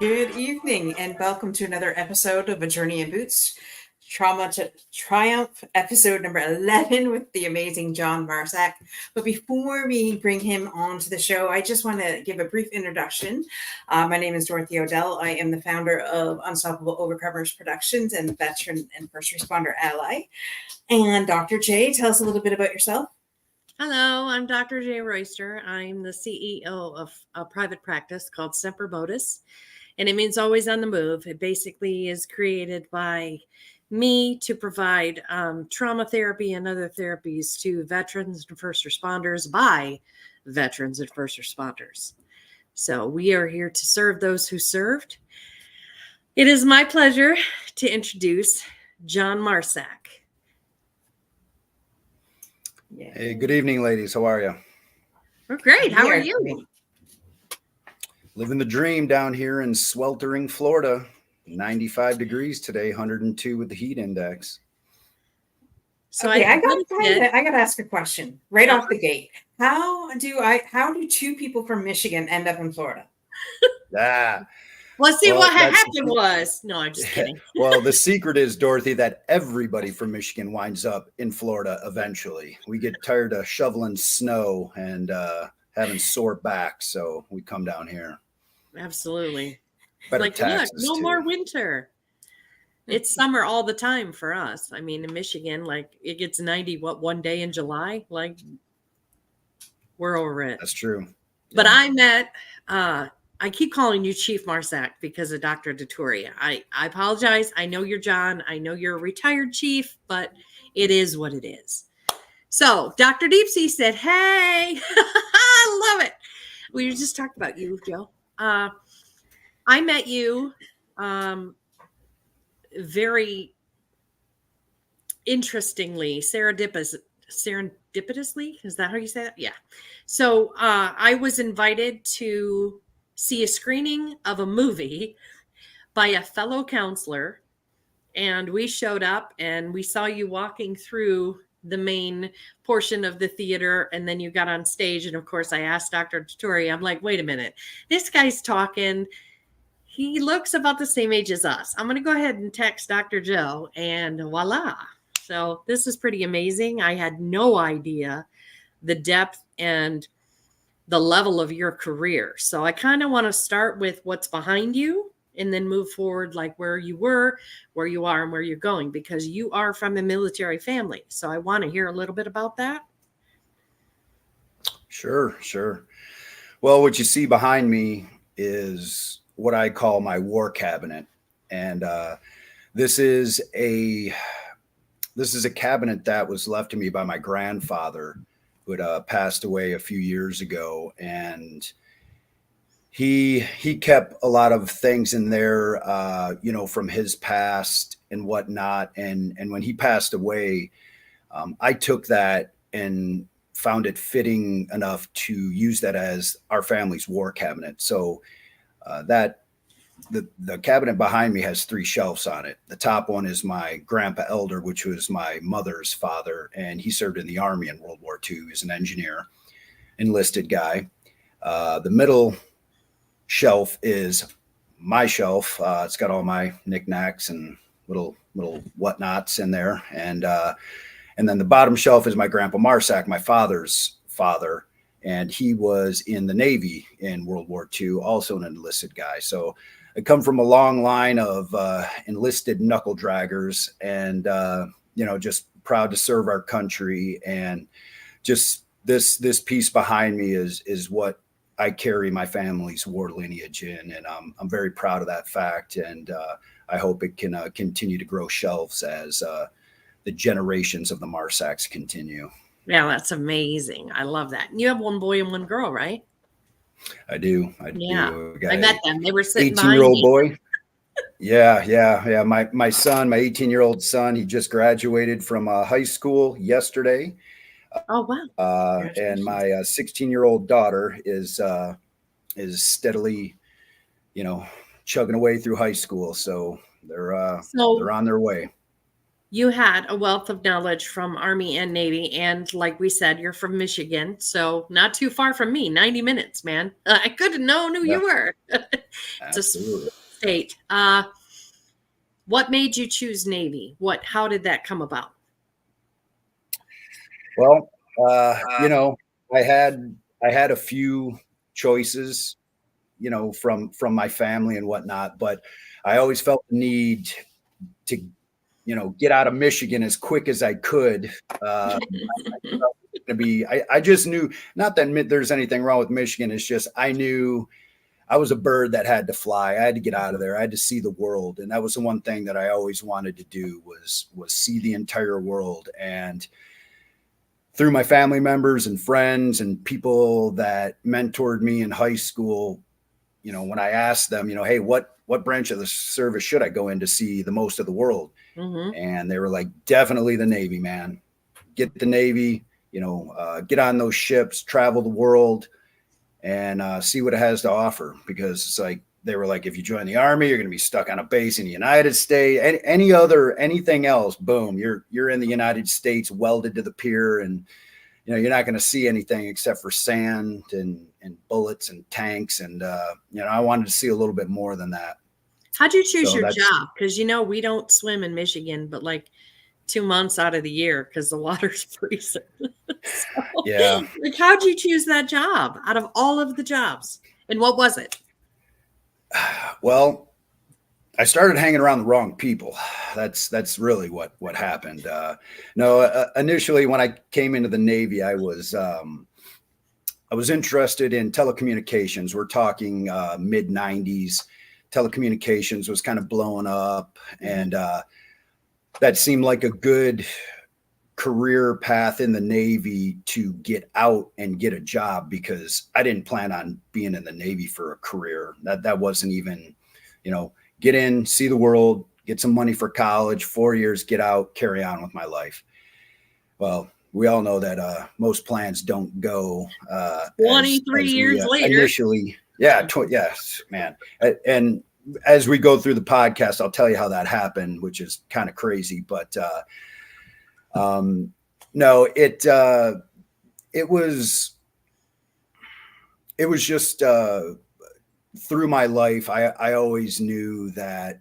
Good evening and welcome to another episode of A Journey in Boots, Trauma to Triumph, episode number 11 with the amazing John Marsack. But before we bring him on to the show, I just want to give a brief introduction. My name is Dorothy Odell. I am the founder of Unstoppable Overcomers Productions and Veteran and First Responder Ally. And Dr. J, tell us a little bit about yourself. Hello, I'm Dr. J. Royster. I'm the CEO of a private practice called Semper Modus, and it means always on the move. It basically is created by me to provide trauma therapy and other therapies to veterans and first responders by veterans and first responders. So we are here to serve those who served. It is my pleasure to introduce John Marsack. Yeah. Hey, good evening, ladies. How are you? We're great. How are you? Living the dream down here in sweltering Florida. 95 degrees today, 102 with the heat index. So okay, I got to ask a question right off the gate. How do two people from Michigan end up in Florida? Well, see, what happened was, no, I'm just kidding. Well, the secret is, Dorothy, that everybody from Michigan winds up in Florida eventually. We get tired of shoveling snow and having sore backs, so we come down here. Absolutely. Better like, taxes, look, no more winter. It's summer all the time for us. I mean, in Michigan, like, it gets 90, one day in July? Like, we're over it. That's true. But I met... I keep calling you Chief Marsack because of Dr. Detoria. I apologize. I know you're John. I know you're a retired chief, but it is what it is. So Dr. Deepsea said, hey, I love it. We just talked about you, Joe. I met you very interestingly, serendipitously. Is that how you say that? Yeah. So I was invited to see a screening of a movie by a fellow counselor, and we showed up and we saw you walking through the main portion of the theater, and then you got on stage, and of course I asked Dr. Detoria, I'm like, wait a minute, this guy's talking, he looks about the same age as us. I'm going to go ahead and text Dr. Joe, and voila. So this is pretty amazing. I had no idea the depth and the level of your career. So I kind of want to start with what's behind you and then move forward, like where you were, where you are, and where you're going, because you are from a military family. So I want to hear a little bit about that. Sure. Well, what you see behind me is what I call my war cabinet. And this is a cabinet that was left to me by my grandfather, who had passed away a few years ago, and he kept a lot of things in there, from his past and whatnot. And when he passed away, I took that and found it fitting enough to use that as our family's war cabinet. So the cabinet behind me has 3 shelves on it. The top one is my grandpa elder, which was my mother's father, and he served in the Army in World War II. He's an engineer, enlisted guy. The middle shelf is my shelf. It's got all my knickknacks and little whatnots in there, and then the bottom shelf is my grandpa Marsack, my father's father, and he was in the Navy in World War II, also an enlisted guy. So I come from a long line of enlisted knuckle draggers, and just proud to serve our country. And just this piece behind me is what I carry my family's war lineage in, and I'm very proud of that fact. And I hope it can continue to grow shelves as the generations of the Marsacks continue. Yeah, that's amazing. I love that. You have 1 boy and 1 girl, right? I do. Yeah. I met them. They were sitting 18-year-old boy. Yeah. My son, my 18-year-old son, he just graduated from high school yesterday. Oh, wow. And my 16-year-old daughter is steadily, chugging away through high school. So they're on their way. you had a wealth of knowledge from Army and Navy. And like we said, you're from Michigan. So not too far from me, 90 minutes, man. I could have known who you were. It's Absolutely. a state. What made you choose Navy? How did that come about? Well, you know, I had a few choices, you know, from my family and whatnot, but I always felt the need to, you know, get out of Michigan as quick as I could. I just knew, not that there's anything wrong with Michigan. It's just, I knew I was a bird that had to fly. I had to get out of there. I had to see the world. And that was the one thing that I always wanted to do was see the entire world. And through my family members and friends and people that mentored me in high school, you know, when I asked them, you know, hey, what branch of the service should I go in to see the most of the world? Mm-hmm. And they were like, definitely the Navy, man. Get the Navy, you know, get on those ships, travel the world, and see what it has to offer. Because it's like, they were like, if you join the Army, you're going to be stuck on a base in the United States. Anything else, boom, you're in the United States, welded to the pier, and you know, you're not going to see anything except for sand and bullets and tanks. And, you know, I wanted to see a little bit more than that. How'd you choose your job? Because, you know, we don't swim in Michigan, but like 2 months out of the year because the water's freezing. So, yeah. Like, how'd you choose that job out of all of the jobs? And what was it? Well, I started hanging around the wrong people. That's really what happened. Initially when I came into the Navy, I was interested in telecommunications. We're talking mid 90s. Telecommunications was kind of blowing up, and that seemed like a good career path in the Navy to get out and get a job, because I didn't plan on being in the Navy for a career. That wasn't even, you know, get in, see the world, get some money for college, 4 years, get out, carry on with my life. Well, we all know that most plans don't go 23 years later. Initially, yeah, yes, man. And as we go through the podcast, I'll tell you how that happened, which is kind of crazy. But no, it was just through my life, I always knew that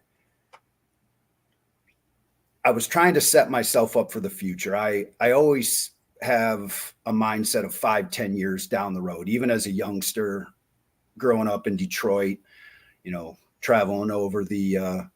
I was trying to set myself up for the future. I always have a mindset of 5-10 years down the road, even as a youngster growing up in Detroit, you know, traveling over the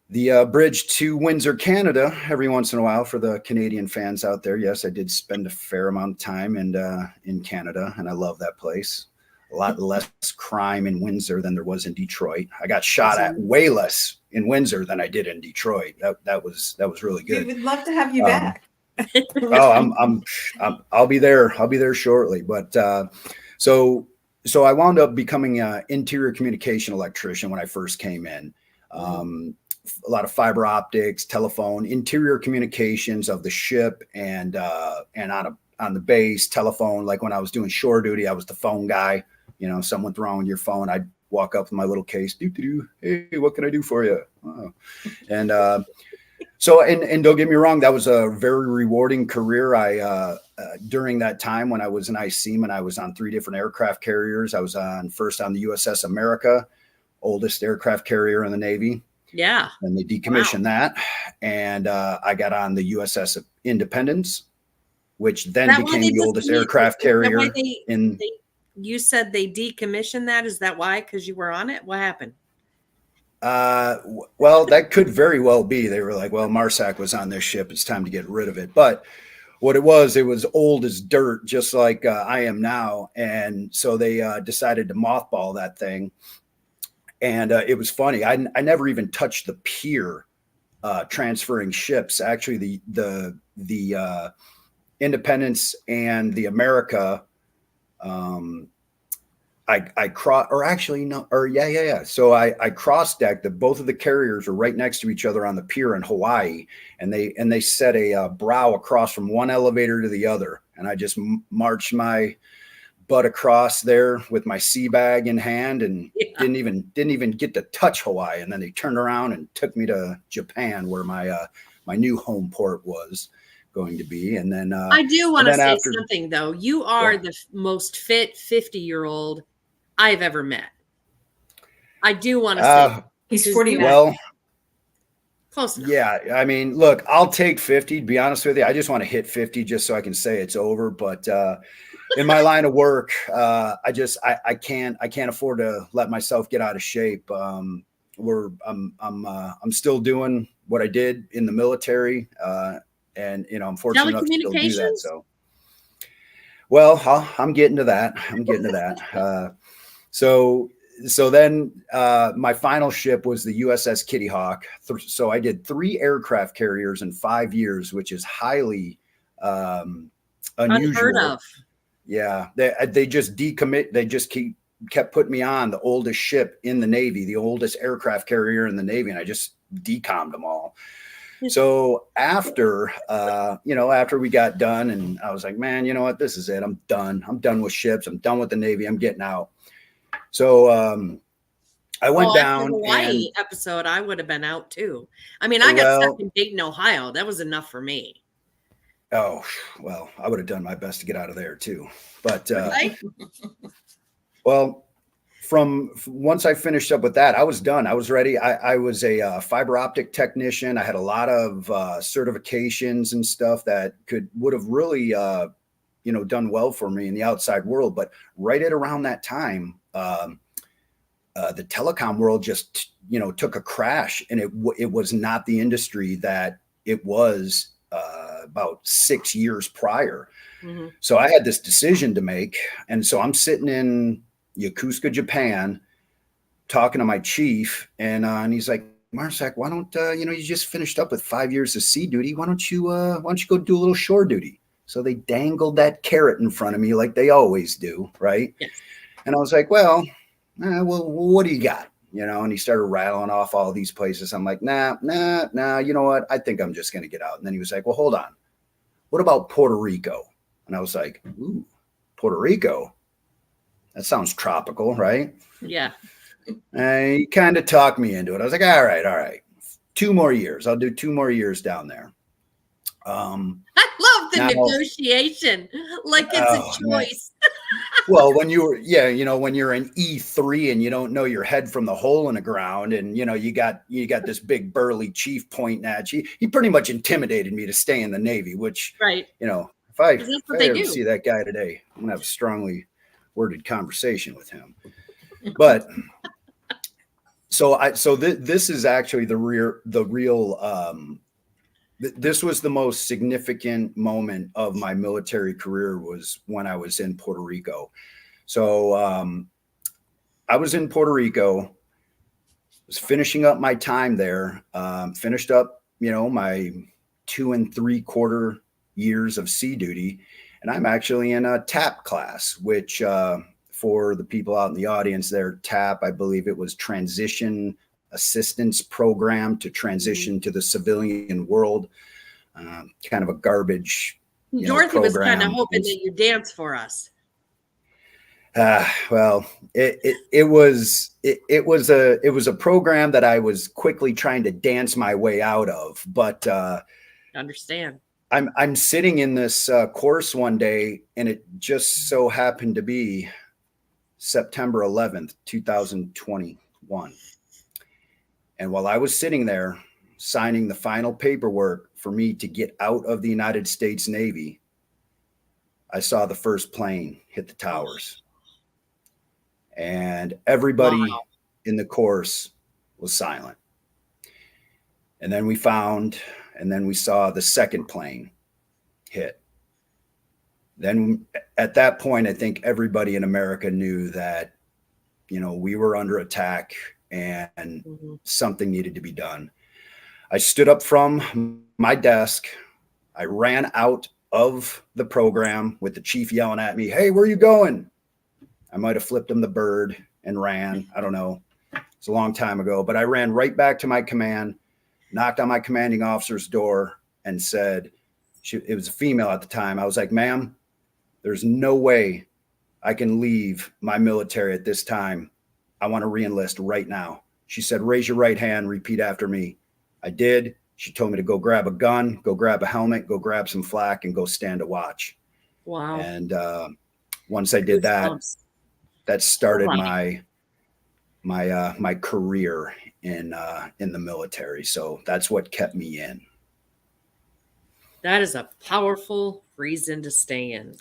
bridge to Windsor, Canada every once in a while for the Canadian fans out there. Yes, I did spend a fair amount of time in Canada, and I love that place. A lot less crime in Windsor than there was in Detroit. I got shot at way less in Windsor than I did in Detroit. That was really good. We would love to have you back. I'll be there. I'll be there shortly. But so I wound up becoming an interior communication electrician when I first came in. A lot of fiber optics, telephone, interior communications of the ship and on the base, telephone. Like when I was doing shore duty, I was the phone guy. You know, something went wrong with your phone, I'd walk up with my little case. Hey, what can I do for you? Oh. And so don't get me wrong, that was a very rewarding career. I during that time when I was an ice seaman, I was on 3 different aircraft carriers. I was first on the USS America, oldest aircraft carrier in the Navy. Yeah. And they decommissioned that. And I got on the USS Independence, which then became the oldest aircraft carrier you said they decommissioned that. Is that why? Because you were on it? What happened? Well, that could very well be. They were like, well, Marsack was on this ship. It's time to get rid of it. But what it was old as dirt, just like I am now. And so they decided to mothball that thing. And it was funny. I never even touched the pier transferring ships. Actually, the Independence and the America, I cross, or actually no, or yeah. So I cross decked. Both of the carriers were right next to each other on the pier in Hawaii, and they set a brow across from one elevator to the other, and I just marched my butt across there with my sea bag in hand, and didn't even get to touch Hawaii. And then they turned around and took me to Japan, where my my new home port was going to be. And then I do want to say after, something though. You are the most fit 50-year-old I've ever met. I do want to say he's 49. Well, close enough. Yeah, I mean, look, I'll take 50, to be honest with you. I just want to hit 50 just so I can say it's over. But in my line of work, I can't afford to let myself get out of shape. I'm still doing what I did in the military, and I'm fortunate enough to still do that. So, well, I'm getting to that. So then my final ship was the USS Kitty Hawk. So I did 3 aircraft carriers in 5 years, which is highly unusual. Unheard of. Yeah, they just decommit. They just kept putting me on the oldest ship in the Navy, the oldest aircraft carrier in the Navy, and I just decommed them all. So after we got done, and I was like, man, you know what? This is it. I'm done. I'm done with ships. I'm done with the Navy. I'm getting out. So I went down. The Hawaii episode, I would have been out too. I mean, I got stuck in Dayton, Ohio. That was enough for me. Oh, well, I would have done my best to get out of there too. But right? Well, from once I finished up with that, I was done. I was ready. I was a fiber optic technician. I had a lot of certifications and stuff that would have really done well for me in the outside world. But right at around that time, the telecom world just took a crash, and it was not the industry that it was about 6 years prior. Mm-hmm. So I had this decision to make, and so I'm sitting in Yokosuka, Japan, talking to my chief, and he's like, Marsack, why don't you just finished up with 5 years of sea duty? Why don't you go do a little shore duty? So they dangled that carrot in front of me like they always do, right? Yes. And I was like, well, what do you got? And he started rattling off all these places. I'm like, nah, you know what? I think I'm just going to get out. And then he was like, well, hold on. What about Puerto Rico? And I was like, ooh, Puerto Rico? That sounds tropical, right? Yeah. And he kind of talked me into it. I was like, all right. 2 more years. I'll do 2 more years down there. I love the negotiation. Like it's a choice. Well, when you're an E3 and you don't know your head from the hole in the ground, and you got this big burly chief pointing at you, he pretty much intimidated me to stay in the Navy, which, right. If I ever see that guy today, I'm gonna have a strongly worded conversation with him. But this is actually this was the most significant moment of my military career, was when I was in Puerto Rico. So I was in Puerto Rico, was finishing up my time there, finished up, my 2 3/4 years of sea duty. And I'm actually in a TAP class, which for the people out in the audience there, TAP, I believe it was Transition Assistance Program to transition to the civilian world. Kind of a garbage Dorothy was kind of program. hoping that you dance for us. Well, it was a program that I was quickly trying to dance my way out of. But understand, I'm sitting in this course one day, and it just so happened to be September 11th, 2021. And while I was sitting there signing the final paperwork for me to get out of the United States Navy, I saw the first plane hit the towers. And everybody in the course was silent. And then we saw the second plane hit. Then at that point, I think everybody in America knew that, we were under attack and something needed to be done. I stood up from my desk. I ran out of the program with the chief yelling at me, "Hey, where are you going?" I might have flipped him the bird and ran. I don't know. It's a long time ago, but I ran right back to my command, knocked on my commanding officer's door, and said, it was a female at the time. I was like, "Ma'am, there's no way I can leave my military at this time. I want to re-enlist right now." She said, "Raise your right hand, repeat after me." I did. She told me to go grab a gun, go grab a helmet, go grab some flak, and go stand a watch. Wow. And once I did that, that started my career in the military. So that's what kept me in. That is a powerful reason to stay in.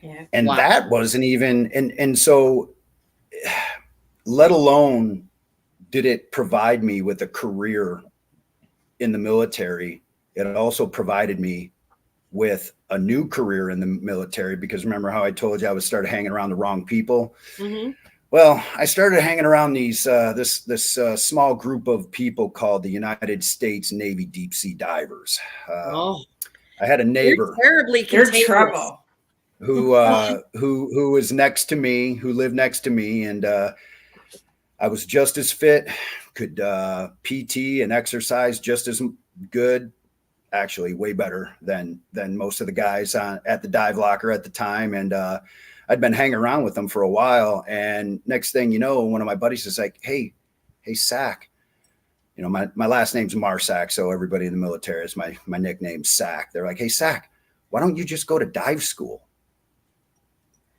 Yeah. And that wasn't even, and so let alone did it provide me with a career in the military, it also provided me with a new career in the military, because remember how I told you I was started hanging around the wrong people? Mm-hmm. Well, I started hanging around these this small group of people called the United States Navy Deep Sea Divers. I had a neighbor. Terribly contagious. Trouble. Who was next to me, who lived next to me, and I was just as fit, could PT and exercise just as good, actually way better than most of the guys at the dive locker at the time. And I'd been hanging around with them for a while. And next thing you know, one of my buddies is like, hey, Sack. You know, my last name's Marsack, so everybody in the military is my nickname, Sack. They're like, hey, Sack, why don't you just go to dive school?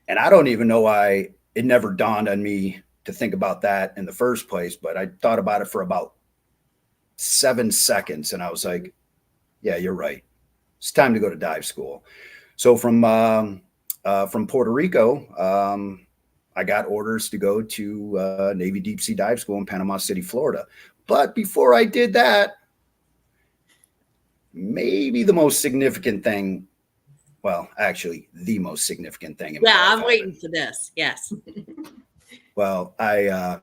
And I don't even know why it never dawned on me to think about that in the first place, but I thought about it for about 7 seconds, and I was like, yeah, you're right. It's time to go to dive school. So from Puerto Rico, I got orders to go to Navy Deep Sea Dive School in Panama City, Florida. But before I did that, maybe the most significant thing, well, actually the most significant thing in my life I'm waiting for this. Yes. Well, I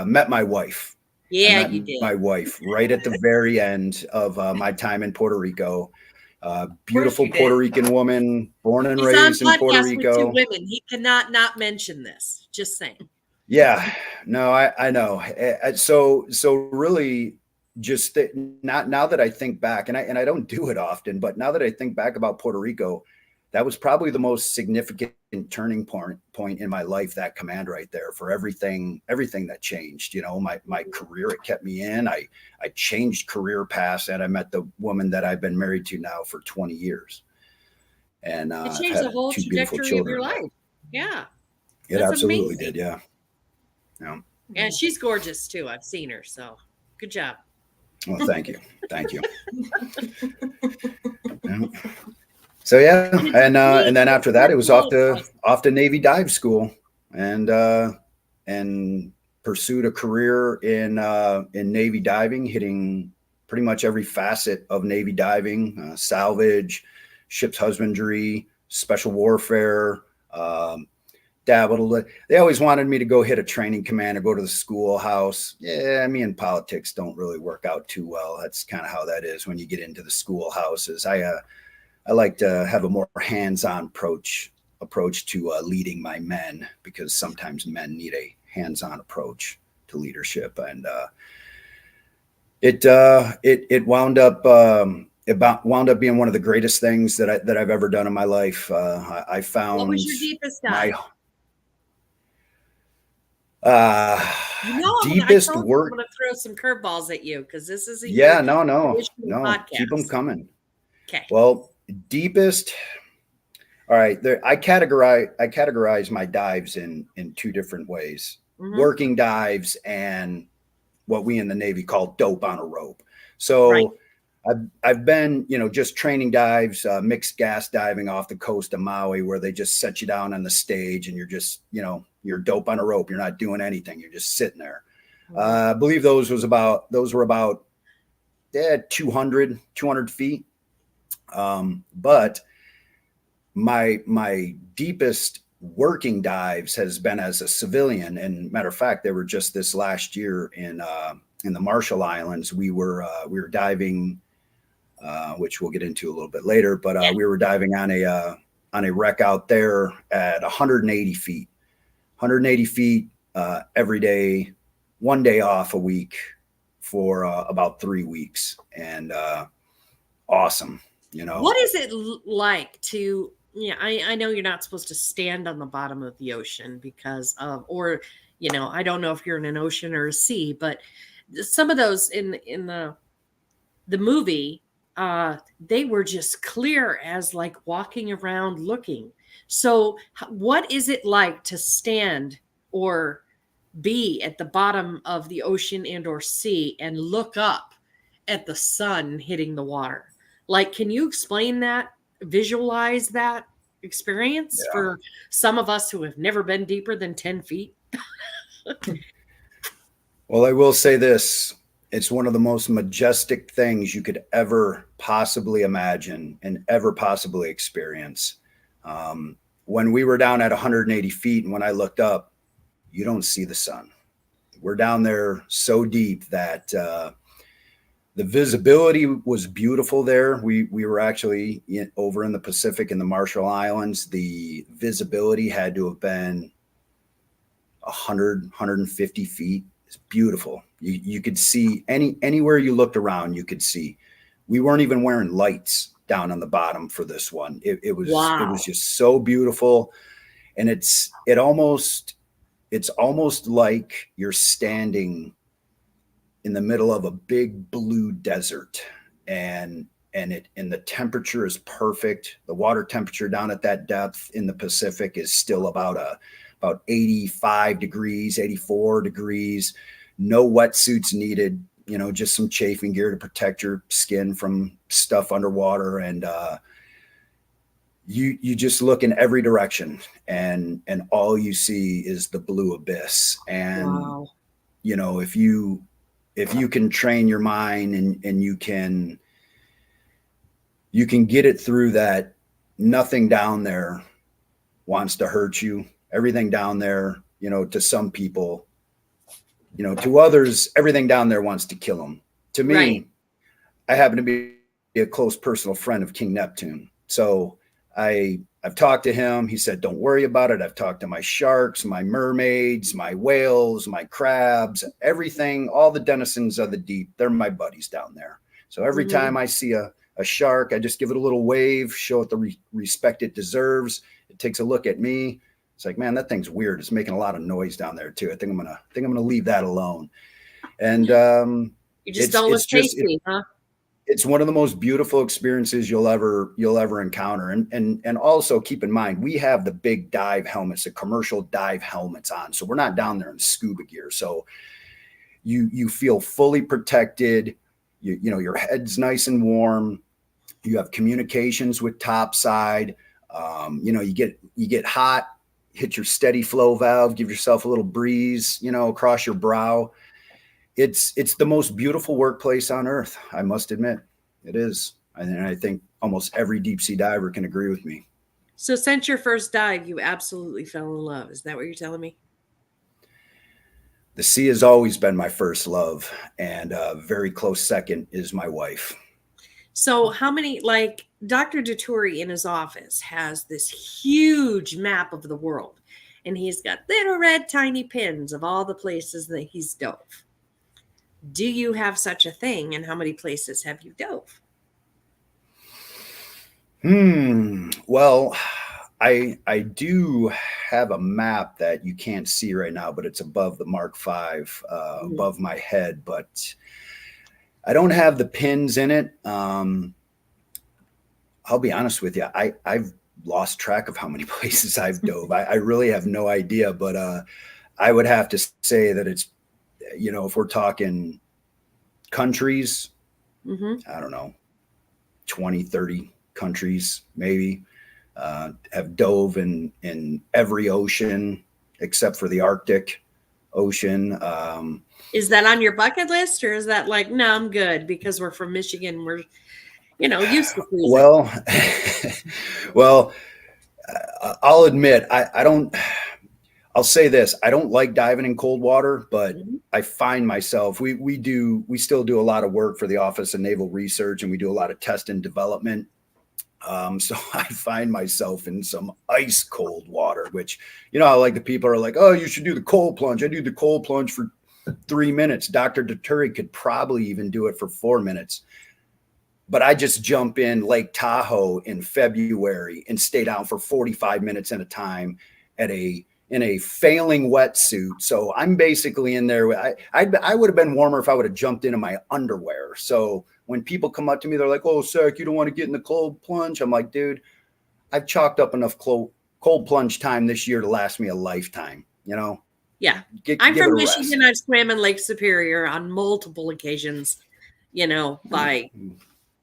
met my wife. Yeah, you did. My wife right at the very end of my time in Puerto Rico. Beautiful Puerto Rican woman, born and raised in Puerto Rico. With 2 women. He cannot not mention this. Just saying. Yeah, no, I know. So really, just now that I think back, and I don't do it often, but now that I think back about Puerto Rico, that was probably the most significant turning point in my life, that command right there, for everything that changed. You know, my career, it kept me in. I changed career paths, and I met the woman that I've been married to now for 20 years. And it changed the whole trajectory of your life. Yeah. It absolutely did. Yeah. Yeah. And she's gorgeous too. I've seen her. So good job. Well, thank you. Thank you. Yeah. So yeah, and then after that, it was off to Navy Dive School, and pursued a career in Navy diving, hitting pretty much every facet of Navy diving: salvage, ship's husbandry, special warfare. Dabbled. They always wanted me to go hit a training command or go to the schoolhouse. Yeah, me and politics don't really work out too well. That's kind of how that is when you get into the schoolhouses. I like to have a more hands-on approach to leading my men, because sometimes men need a hands-on approach to leadership, and it wound up being one of the greatest things that I've ever done in my life. I found. What was your deepest dive? Deepest work. I'm going to throw some curveballs at you, because this is no. Keep them coming. Okay. Well, deepest. All right. I categorize my dives in 2 different ways: working dives and what we in the Navy call dope on a rope. So I've been, just training dives, mixed gas diving off the coast of Maui, where they just set you down on the stage and you're just, you're dope on a rope. You're not doing anything. You're just sitting there. I believe those were about 200 feet. But my deepest working dives has been as a civilian. And matter of fact, they were just this last year in the Marshall Islands. We were diving, which we'll get into a little bit later, but we were diving on a wreck out there at 180 feet. 180 feet every day, 1 day off a week for about 3 weeks. And awesome. What is it like to, I know you're not supposed to stand on the bottom of the ocean because of, or, I don't know if you're in an ocean or a sea, but some of those in the the movie, they were just clear as like walking around looking. So what is it like to stand or be at the bottom of the ocean and or sea and look up at the sun hitting the water? Like, can you explain that, visualize that experience Yeah. for some of us who have never been deeper than 10 feet? Well, I will say this. It's one of the most majestic things you could ever possibly imagine and ever possibly experience. When we were down at 180 feet and when I looked up, you don't see the sun. We're down there so deep that the visibility was beautiful there. We were actually over in the Pacific in the Marshall Islands. The visibility had to have been 100, 150 feet. It's beautiful. You could see anywhere you looked around, you could see. We weren't even wearing lights down on the bottom for this one. It was just so beautiful. And it's almost like you're standing in the middle of a big blue desert, and the temperature is perfect. The water temperature down at that depth in the Pacific is still about 85 degrees, 84 degrees. No wetsuits needed, just some chafing gear to protect your skin from stuff underwater. And you just look in every direction, and all you see is the blue abyss. And Wow. if you can train your mind and you can get it through that, nothing down there wants to hurt you. Everything down there, to some people, to others, everything down there wants to kill them. To me, Right. I happen to be a close personal friend of King Neptune. So I've talked to him. He said, don't worry about it. I've talked to my sharks, my mermaids, my whales, my crabs, everything, all the denizens of the deep. They're my buddies down there. So every time I see a shark, I just give it a little wave, show it the respect it deserves. It takes a look at me. It's like, man, that thing's weird. It's making a lot of noise down there too. I think I'm gonna leave that alone. And You just don't look tasty, huh? it's one of the most beautiful experiences you'll ever encounter. And also keep in mind, we have the big dive helmets, the commercial dive helmets on. So we're not down there in scuba gear. So you feel fully protected. Your head's nice and warm. You have communications with topside. You get hot, hit your steady flow valve, give yourself a little breeze, across your brow. It's the most beautiful workplace on earth. I must admit it is. And I think almost every deep sea diver can agree with me. So since your first dive, you absolutely fell in love. Is that what you're telling me? The sea has always been my first love, and a very close second is my wife. So how many, like Dr. Dutouri in his office has this huge map of the world, and he's got little red tiny pins of all the places that he's dove. Do you have such a thing, and how many places have you dove? Well, I do have a map that you can't see right now, but it's above the Mark V, above my head, but I don't have the pins in it. I'll be honest with you. I've lost track of how many places I've dove. I really have no idea, but I would have to say that it's, if we're talking countries, I don't know, 20, 30 countries, maybe, have dove in every ocean except for the Arctic Ocean. Is that on your bucket list, or is that like, no, I'm good because we're from Michigan. We're, used to freezing. Well, I'll admit, I don't, I'll say this. I don't like diving in cold water, but I find myself, we still do a lot of work for the Office of Naval Research, and we do a lot of test and development. So I find myself in some ice cold water, which, like the people are like, oh, you should do the cold plunge. I do the cold plunge for 3 minutes. Dr. Dutouri could probably even do it for 4 minutes. But I just jump in Lake Tahoe in February and stay down for 45 minutes at a time in a failing wetsuit. So I'm basically in there. I would have been warmer if I would have jumped into my underwear. So when people come up to me, they're like, "Oh, Sark, you don't want to get in the cold plunge." I'm like, dude, I've chalked up enough cold plunge time this year to last me a lifetime. You know. Yeah. Give I'm it from a Michigan. rest. I've swam in Lake Superior on multiple occasions,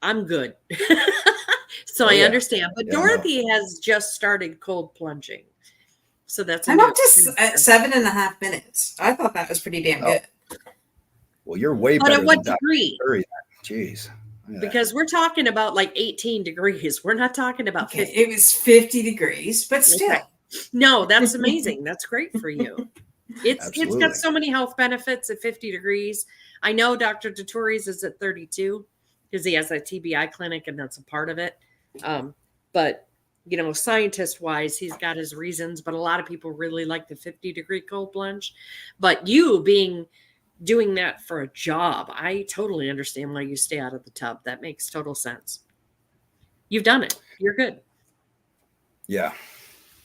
I'm good. So I understand. But Dorothy has just started cold plunging. So that's I'm up to 7.5 minutes. I thought that was pretty damn good. Well, you're way but better at what than degree? Jeez. Because we're talking about like 18 degrees. We're not talking about 50. It was 50 degrees, but still. Okay. No, that's amazing. That's great for you. It's got so many health benefits at 50 degrees. I know Dr. Duturi's is at 32 because he has a TBI clinic and that's a part of it. But scientist wise, he's got his reasons, but a lot of people really like the 50-degree cold plunge. But you doing that for a job, I totally understand why you stay out of the tub. That makes total sense. You've done it. You're good. Yeah.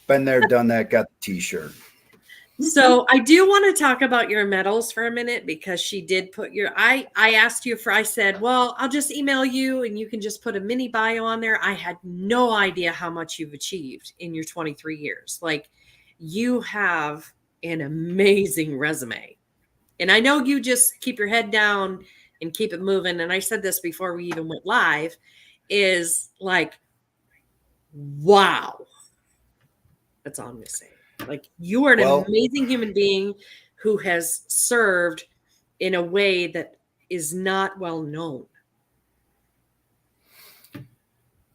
Been there, done that, got the t-shirt. So I do want to talk about your medals for a minute because she did put I asked you I said, well, I'll just email you and you can just put a mini bio on there. I had no idea how much you've achieved in your 23 years. Like, you have an amazing resume. And I know you just keep your head down and keep it moving. And I said this before we even went live, is like, wow. That's all I'm going to say. Like, you are an amazing human being who has served in a way that is not well known.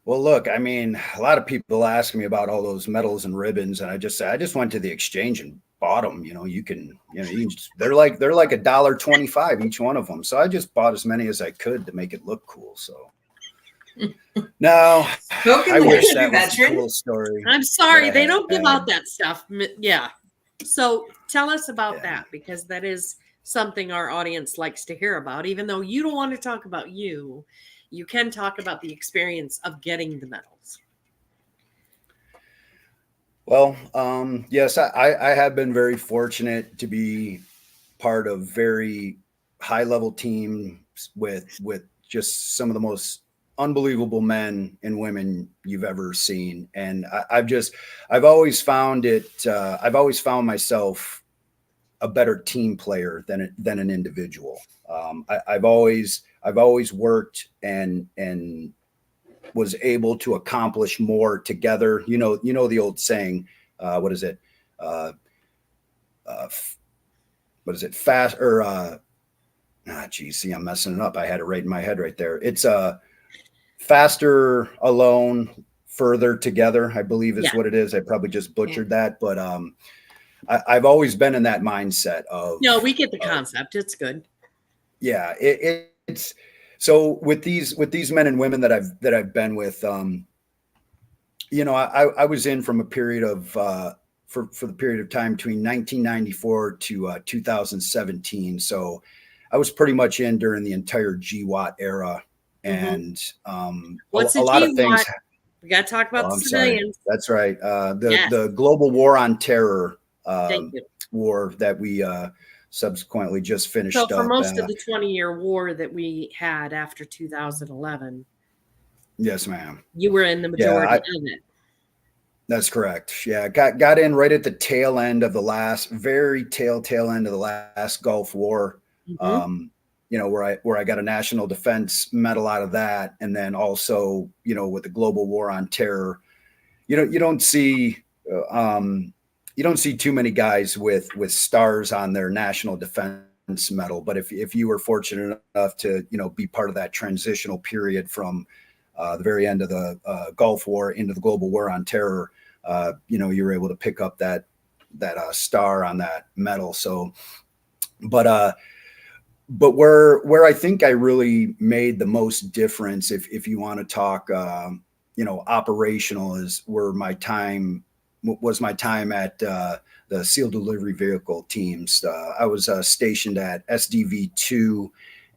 Well, look, I mean, a lot of people ask me about all those medals and ribbons, and I just say I just went to the exchange and bought them. They're like $1.25 each one of them. So I just bought as many as I could to make it look cool. So no, I wish that was a cool story. I'm sorry, they don't give out that stuff. Yeah. So tell us about that, because that is something our audience likes to hear about. Even though you don't want to talk about you can talk about the experience of getting the medals. Well, yes, I have been very fortunate to be part of very high-level teams with just some of the most unbelievable men and women you've ever seen. And I've always found myself a better team player than an individual. I've always worked and was able to accomplish more together. You know the old saying, what is it? Fast or see, I'm messing it up. I had it right in my head right there. It's faster alone, further together, I believe is what it is. I probably just butchered that, but I've always been in that mindset of. No, we get the concept. It's good. Yeah, it's so with these men and women that I've been with, I was in from a period of for the period of time between 1994 to 2017. So I was pretty much in during the entire GWAT era. And what's a lot of things. We got to talk about the civilians. That's right. The global war on terror war that we subsequently just finished up. So for most of the 20-year war that we had after 2011. Yes, ma'am. You were in the majority of it. That's correct. Yeah, got in right at the tail end of the very tail end of the last Gulf War. Where I got a National Defense Medal out of that, and then also, with the global war on terror, you don't see too many guys with stars on their National Defense Medal. But if you were fortunate enough to be part of that transitional period from the very end of the Gulf War into the global war on terror, you were able to pick up that star on that medal. So, But where I think I really made the most difference, if you want to talk, operational, was my time at the SEAL delivery vehicle teams. I was stationed at SDV2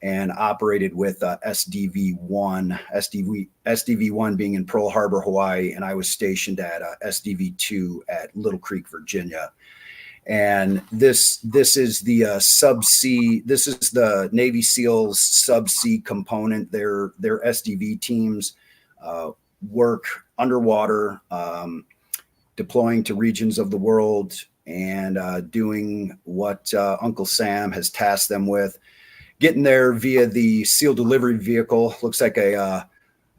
and operated with SDV1. SDV1 being in Pearl Harbor, Hawaii, and I was stationed at SDV2 at Little Creek, Virginia. And this is the subsea. This is the Navy SEALs subsea component. Their SDV teams work underwater, deploying to regions of the world and doing what Uncle Sam has tasked them with, getting there via the SEAL delivery vehicle. Looks like a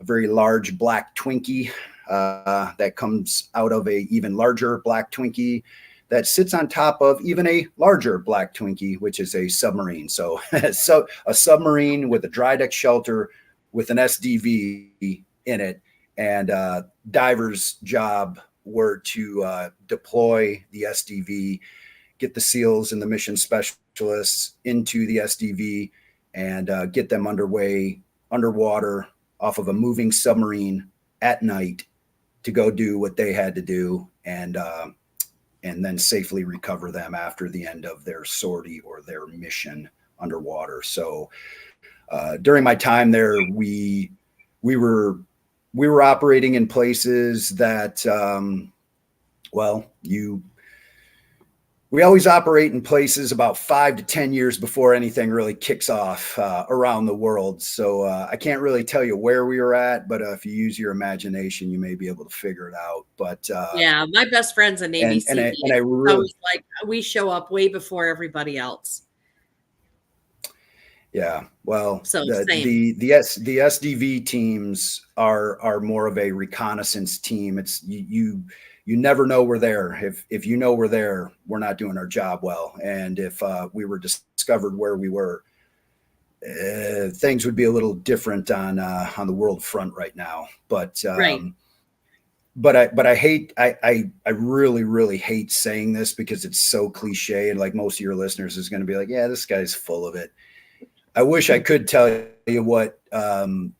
very large black Twinkie that comes out of a even larger black Twinkie that sits on top of even a larger black Twinkie, which is a submarine. So, so a submarine with a dry deck shelter with an SDV in it, and divers' job were to deploy the SDV, get the SEALs and the mission specialists into the SDV, and get them underwater off of a moving submarine at night to go do what they had to do, and then safely recover them after the end of their sortie or their mission underwater. So during my time there, we were operating in places that, we always operate in places about 5 to 10 years before anything really kicks off around the world. So I can't really tell you where we were at, but if you use your imagination, you may be able to figure it out. But yeah, my best friend's a Navy SEAL. And I really, was like, we show up way before everybody else. Yeah, well, So the SDV teams are more of a reconnaissance team. It's you never know we're there. If you know we're there, we're not doing our job well. And if we were discovered where we were, things would be a little different on the world front right now. But right. But I really hate saying this because it's so cliche, and like most of your listeners is going to be like, yeah, this guy's full of it. I wish I could tell you what.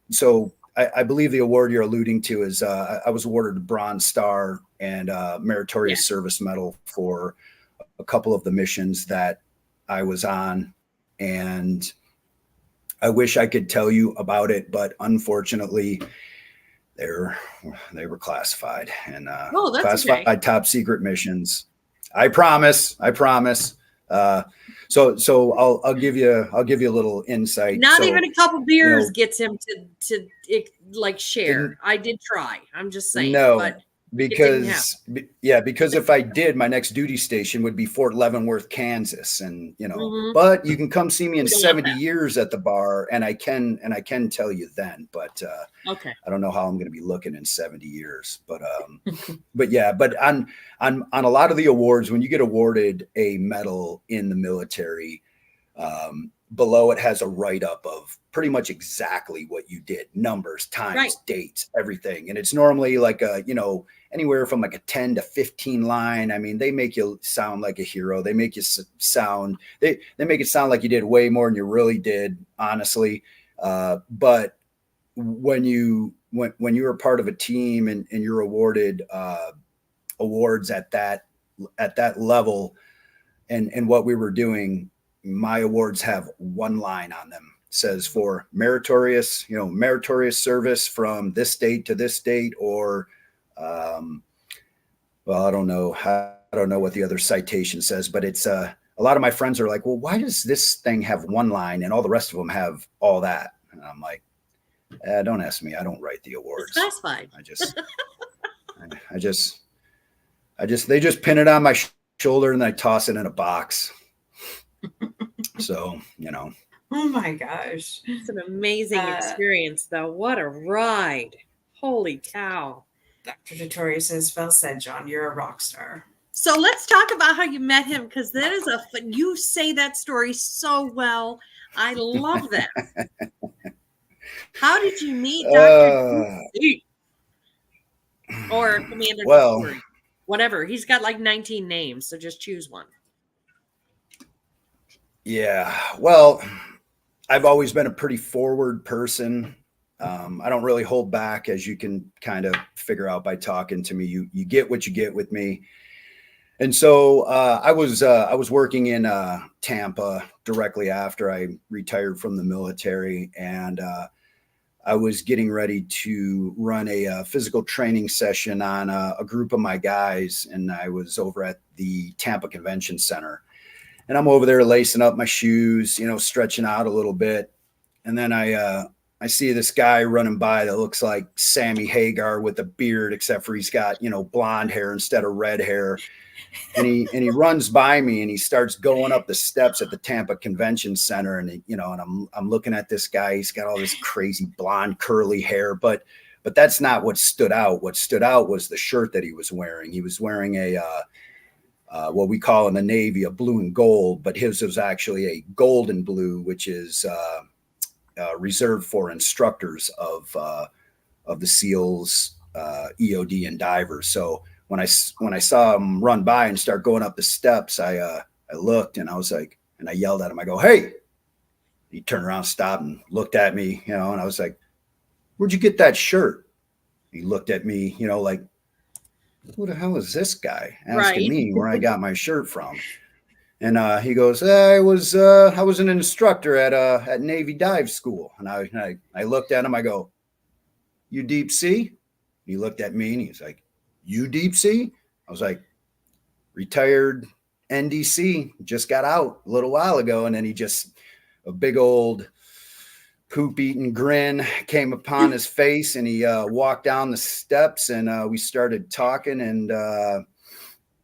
So I believe the award you're alluding to is I was awarded a Bronze Star and Meritorious Service Medal for a couple of the missions that I was on. And I wish I could tell you about it, but unfortunately, they were classified, and that's classified okay. top secret missions. I promise. So I'll give you a little insight. Not so, even a couple beers gets him to like share. I did try. I'm just saying. No, but because if I did, my next duty station would be Fort Leavenworth, Kansas, and but you can come see me in 70 years at the bar, and I can tell you then. But okay, I don't know how I'm going to be looking in 70 years. But but on a lot of the awards, when you get awarded a medal in the military, below it has a write-up of pretty much exactly what you did, numbers, times, dates, everything. And it's normally like anywhere from like a 10 to 15 line. I mean, they make you sound like a hero. They make you sound, they make it sound like you did way more than you really did, honestly. But when you're a part of a team and you're awarded awards at that level, and what we were doing, my awards have one line on them. It says for meritorious service from this date to this date, or I don't know what the other citation says, but it's a lot of my friends are like, well, why does this thing have one line and all the rest of them have all that? And I'm like, don't ask me. I don't write the awards. It's classified. They just pin it on my shoulder and I toss it in a box. So, Oh my gosh. It's an amazing experience, though. What a ride. Holy cow. Dr. Vittoria says, well said, John. You're a rock star. So let's talk about how you met him, because that is you say that story so well. I love that. How did you meet Dr. or Commander Vittoria? Whatever. He's got like 19 names, so just choose one. Yeah. Well, I've always been a pretty forward person. I don't really hold back, as you can kind of figure out by talking to me. You get what you get with me. And so I was working in Tampa directly after I retired from the military, and I was getting ready to run a physical training session on a group of my guys, and I was over at the Tampa Convention Center. And I'm over there lacing up my shoes, you know, stretching out a little bit. And then I see this guy running by that looks like Sammy Hagar with a beard, except for he's got, you know, blonde hair instead of red hair. And he runs by me and he starts going up the steps at the Tampa Convention Center. And you know, and I'm looking at this guy. He's got all this crazy blonde curly hair, but that's not what stood out. What stood out was the shirt that he was wearing. He was wearing a what we call in the Navy a blue and gold, but his was actually a golden blue, which is reserved for instructors of the SEALs, EOD, and divers. So when I saw him run by and start going up the steps, I looked and I was like, and I yelled at him. I go, "Hey!" He turned around, stopped, and looked at me, you know. And I was like, "Where'd you get that shirt?" He looked at me, you know, like, "Who the hell is this guy asking me where I got my shirt from?" And he goes, I was an instructor at Navy dive school." And I looked at him. I go, "You deep sea?" He looked at me and he's like, "You deep sea?" I was like, "Retired NDC, just got out a little while ago." And then he just, a big old poop eating grin came upon his face, and he walked down the steps, and we started talking. And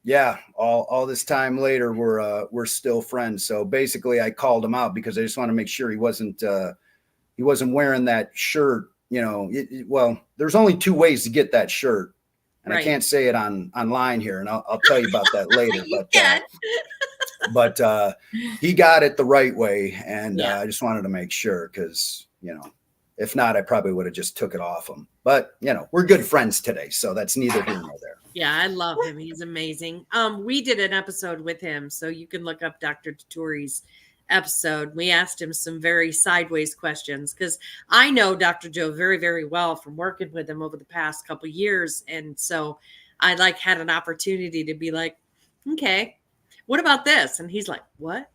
yeah, all this time later, we're still friends. So basically I called him out because I just want to make sure he wasn't wearing that shirt. You know, well, there's only two ways to get that shirt. And I can't say it online here, and I'll tell you about that later. But he got it the right way, and I just wanted to make sure because, you know, if not, I probably would have just took it off him. But, you know, we're good friends today, so that's neither here nor there. Yeah, I love him. He's amazing. We did an episode with him, so you can look up Dr. Tuturi's episode. We asked him some very sideways questions because I know Dr. Joe very, very well from working with him over the past couple of years. And so I had an opportunity to be like, "Okay, what about this?" And he's like, "What?"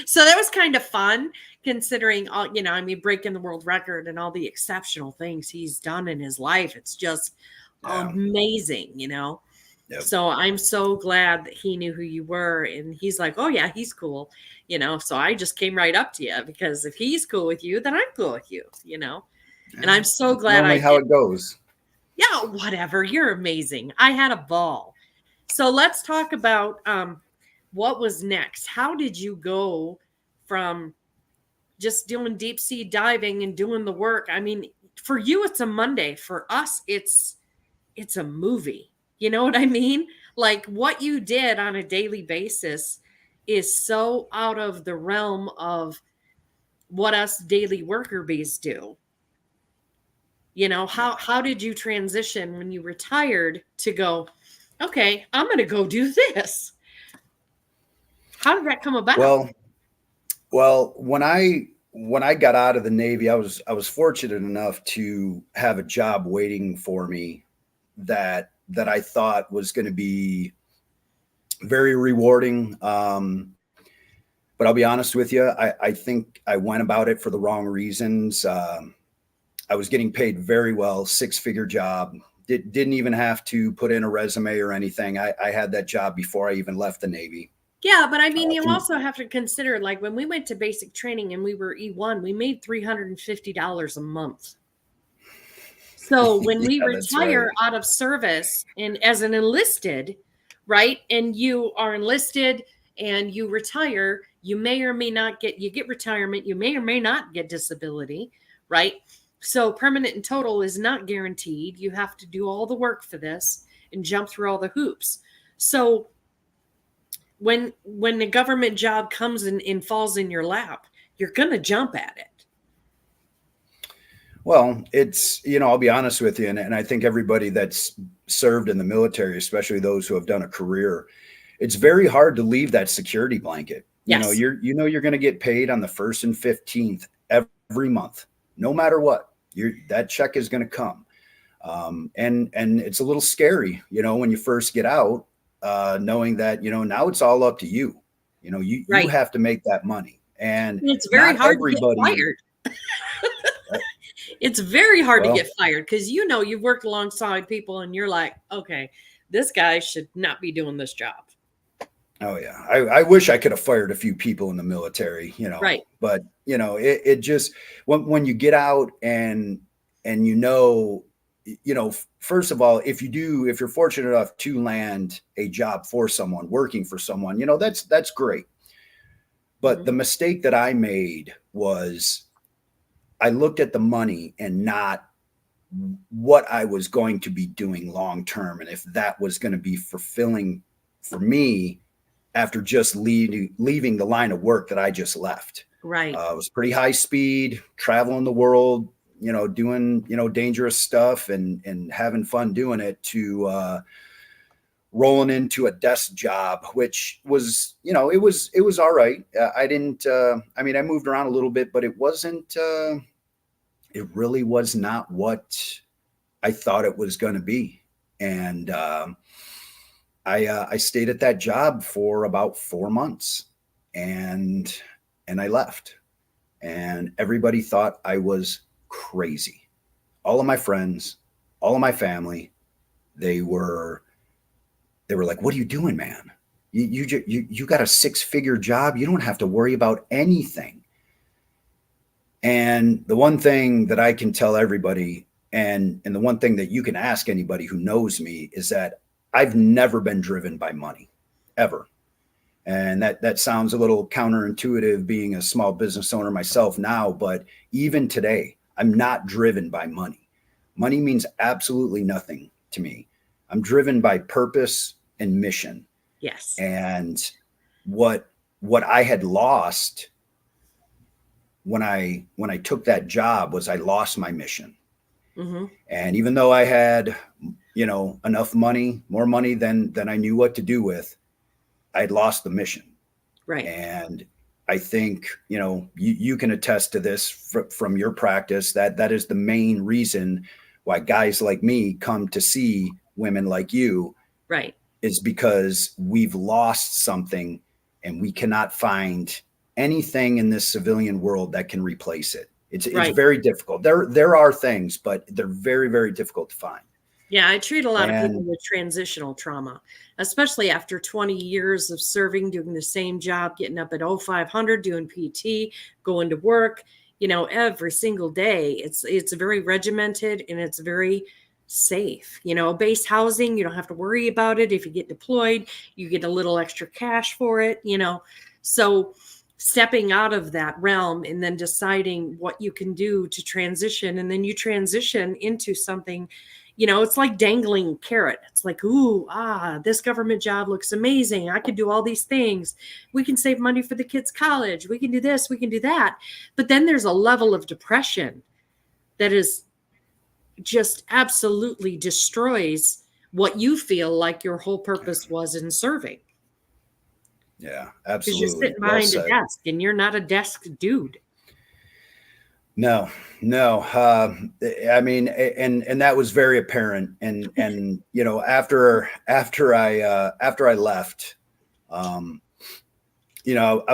So that was kind of fun considering all, you know, I mean, breaking the world record and all the exceptional things he's done in his life. It's just amazing, you know? Yep. So I'm so glad that he knew who you were. And he's like, "Oh yeah, he's cool." You know, so I just came right up to you because if he's cool with you, then I'm cool with you, you know? And I'm so glad how it goes. Yeah, whatever. You're amazing. I had a ball. So let's talk about what was next. How did you go from just doing deep sea diving and doing the work? I mean, for you, it's a Monday. For us, it's a movie. You know what I mean? Like what you did on a daily basis is so out of the realm of what us daily worker bees do. You know, how did you transition when you retired to go, "Okay, I'm going to go do this"? How did that come about? Well, when I got out of the Navy, I was fortunate enough to have a job waiting for me that I thought was going to be very rewarding. But I'll be honest with you, I think I went about it for the wrong reasons. I was getting paid very well, 6-figure job. Didn't even have to put in a resume or anything. I had that job before I even left the Navy. Yeah, but I mean, you also have to consider, like when we went to basic training and we were E1, we made $350 a month. So when we retire out of service and as an enlisted, right, and you are enlisted and you retire, you may or may not you get retirement, you may or may not get disability, right? So permanent and total is not guaranteed. You have to do all the work for this and jump through all the hoops. So when the government job comes and falls in your lap, you're going to jump at it. Well, it's, you know, I'll be honest with you. And I think everybody that's served in the military, especially those who have done a career, it's very hard to leave that security blanket. Yes. You know, you're going to get paid on the 1st and 15th every month, no matter what. That check is going to come. And it's a little scary, you know, when you first get out, knowing that, you know, now it's all up to you. You know, you have to make that money. And it's very hard to get fired. It's very hard Well, to get fired because you've worked alongside people and you're like, okay, this guy should not be doing this job. oh yeah. I wish I could have fired a few people in the military, Right. but it just, when you get out and first of all, if you're fortunate enough to land a job for someone, working for someone, that's great. But the mistake that I made was I looked at the money and not what I was going to be doing long term, and if that was going to be fulfilling for me after just leaving the line of work that I just left. Right. It was pretty high speed, traveling the world, doing dangerous stuff and having fun doing it, to rolling into a desk job, which was, it was all right. I didn't, I moved around a little bit, but it wasn't, it really was not what I thought it was going to be. And I stayed at that job for about 4 months, and I left, and everybody thought I was crazy. All of my friends, all of my family, they were like, "What are you doing, man? You got a 6-figure job. You don't have to worry about anything." And the one thing that I can tell everybody, and the one thing that you can ask anybody who knows me, is that I've never been driven by money, ever. And that sounds a little counterintuitive, being a small business owner myself now, but even today, I'm not driven by money. Money means absolutely nothing to me. I'm driven by purpose and mission. Yes. And what I had lost when I took that job was I lost my mission. Mm-hmm. And even though I had, enough money, more money than I knew what to do with, I'd lost the mission. Right. And I think, you can attest to this from your practice, that is the main reason why guys like me come to see women like you. Right. Is because we've lost something and we cannot find anything in this civilian world that can replace it. It's very difficult. There are things, but they're very, very difficult to find. Yeah, I treat a lot of people with transitional trauma, especially after 20 years of serving, doing the same job, getting up at 0500, doing PT, going to work, every single day. It's very regimented and it's very safe. Base housing, you don't have to worry about it. If you get deployed, you get a little extra cash for it, So stepping out of that realm and then deciding what you can do to transition, and then you transition into something, it's like dangling a carrot. It's like, this government job looks amazing. I could do all these things. We can save money for the kids' college. We can do this, we can do that. But then there's a level of depression that is just absolutely destroys what you feel like your whole purpose was in serving. Yeah, absolutely. Because you're sitting behind a desk and you're not a desk dude. No. And that was very apparent. And after I left, I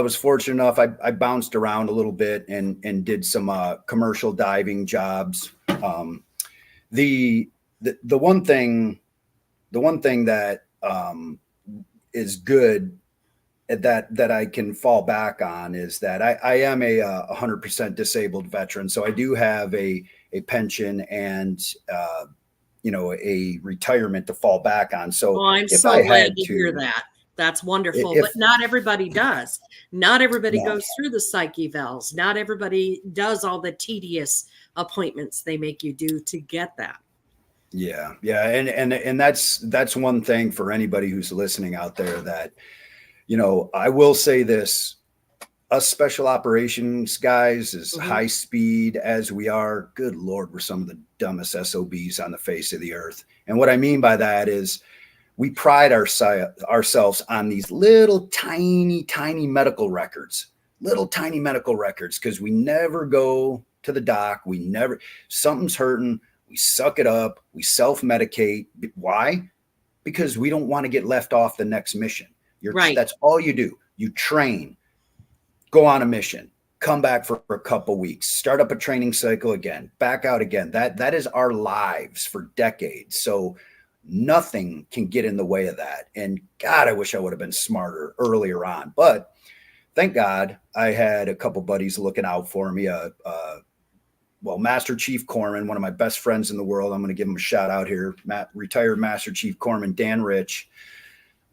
was fortunate enough. I bounced around a little bit and did some commercial diving jobs. The one thing that is good that I can fall back on is that I am a 100% disabled veteran. So I do have a pension and, a retirement to fall back on. So I'm so glad to hear that. That's wonderful. But not everybody does. Not everybody goes through the psych evals. Not everybody does all the tedious appointments they make you do to get that. Yeah. And that's one thing for anybody who's listening out there, that, I will say this: us special operations guys, as high speed as we are, good Lord, we're some of the dumbest SOBs on the face of the earth. And what I mean by that is we pride ourselves on these little tiny medical records, because we never go to the doc. Something's hurting. We suck it up. We self-medicate. Why? Because we don't want to get left off the next mission. Right. That's all you do. You train, go on a mission, come back for a couple weeks, start up a training cycle again, back out again. That is our lives for decades. So nothing can get in the way of that. And God, I wish I would have been smarter earlier on. But thank God I had a couple buddies looking out for me. Master Chief Corpsman, one of my best friends in the world. I'm going to give him a shout out here. Retired Master Chief Corpsman Dan Rich.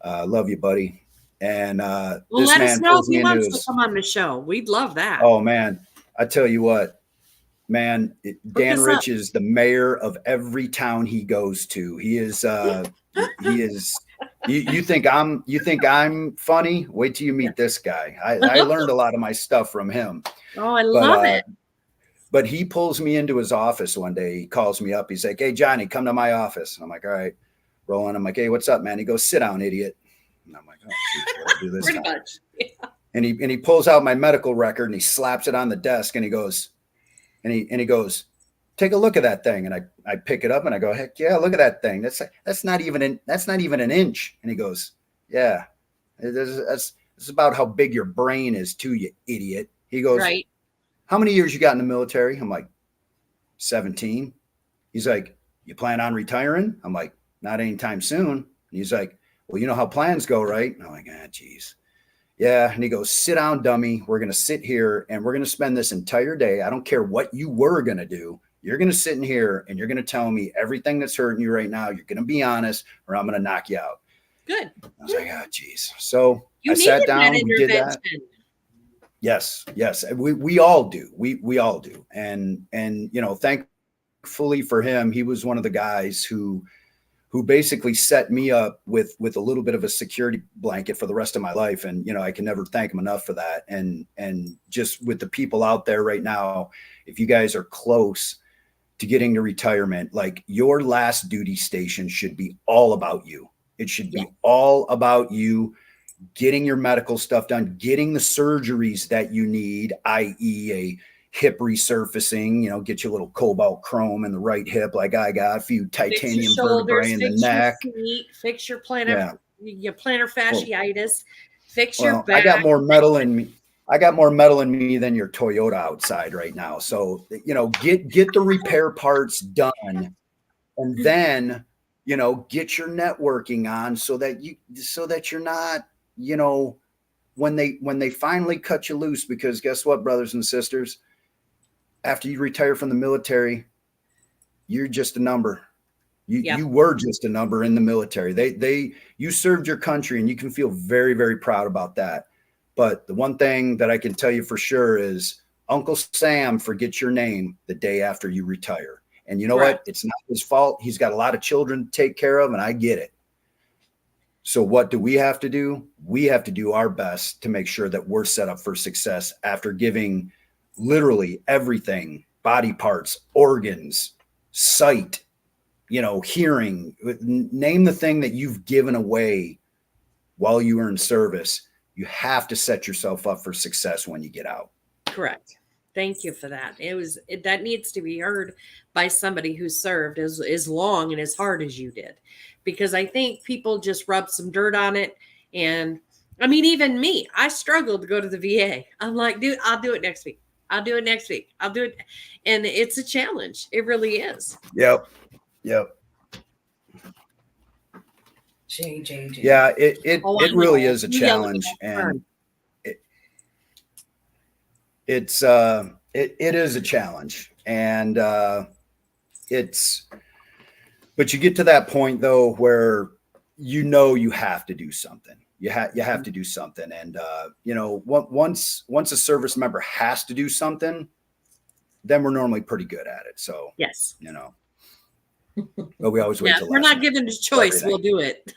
Love you, buddy. And well, this let man us know if pulls me he into wants his. to come on the show. We'd love that. Oh man, I tell you what, man, Dan us Rich up. is the mayor of every town he goes to. He is. He is. You think I'm funny? Wait till you meet this guy. I learned a lot of my stuff from him. Oh, I love it. But he pulls me into his office one day. He calls me up. He's like, "Hey, Johnny, come to my office." And I'm like, "All right." Rolling. I'm like, "Hey, what's up, man?" He goes, "Sit down, idiot." And I'm like, "Oh, geez, what do I do this Pretty time?" much. Yeah. And he pulls out my medical record and he slaps it on the desk and he goes, "Take a look at that thing." And I pick it up and I go, "Heck yeah, look at that thing. That's not even an inch." And he goes, "Yeah, that's about how big your brain is too, you idiot." He goes, Right. "How many years you got in the military?" I'm like, 17. He's like, "You plan on retiring?" I'm like, "Not anytime soon." And he's like, "Well, you know how plans go, right?" And I'm like, "Ah, geez. Yeah." And he goes, "Sit down, dummy. We're going to sit here and we're going to spend this entire day. I don't care what you were going to do. You're going to sit in here and you're going to tell me everything that's hurting you right now. You're going to be honest or I'm going to knock you out." Good. I was like, "Ah, geez." So You I sat needed down. that We did that. intervention. Yes. We all do. We all do. And thankfully for him, he was one of the guys who basically set me up with a little bit of a security blanket for the rest of my life. And, I can never thank him enough for that. And just with the people out there right now, if you guys are close to getting to retirement, like your last duty station should be all about you. It should be all about you getting your medical stuff done, getting the surgeries that you need, i.e. a hip resurfacing, get you a little cobalt chrome in the right hip like I got, a few titanium vertebrae in the neck. Your feet, fix your plantar fasciitis, fix your back. I got more metal in me. I got more metal in me than your Toyota outside right now. So, get the repair parts done and then, get your networking on so that you're not, when they finally cut you loose, because guess what, brothers and sisters, after you retire from the military, you're just a number. You were just a number in the military. You served your country and you can feel very, very proud about that. But the one thing that I can tell you for sure is Uncle Sam forgets your name the day after you retire. And you know what? It's not his fault. He's got a lot of children to take care of, and I get it. So what do we have to do? We have to do our best to make sure that we're set up for success after giving literally everything, body parts, organs, sight, hearing, name the thing that you've given away while you were in service. You have to set yourself up for success when you get out. Correct. Thank you for that. That needs to be heard by somebody who served as long and as hard as you did, because I think people just rub some dirt on it. And I mean, even me, I struggled to go to the VA. I'm like, dude, I'll do it next week. I'll do it next week. I'll do it. And it's a challenge. It really is. Yep. J. Yeah, it really is a challenge, and it is a challenge, and but you get to that point though where you have to do something. You have to do something, and once a service member has to do something, then we're normally pretty good at it. So yes, but we always wait till we're not given a choice. We'll do it.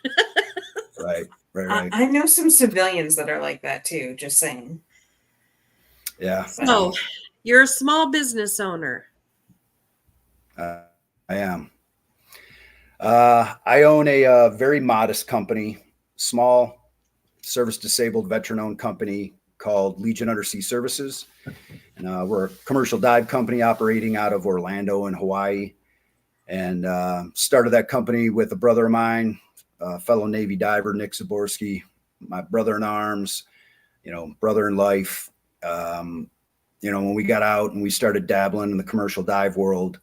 Right. I know some civilians that are like that too. Just saying. Yeah. So you're a small business owner. I am. I own a very modest company, small service disabled veteran owned company called Legion Undersea Services. And we're a commercial dive company operating out of Orlando in Hawaii. And started that company with a brother of mine, fellow Navy diver, Nick Zaborski, my brother in arms, brother in life. when we got out and we started dabbling in the commercial dive world,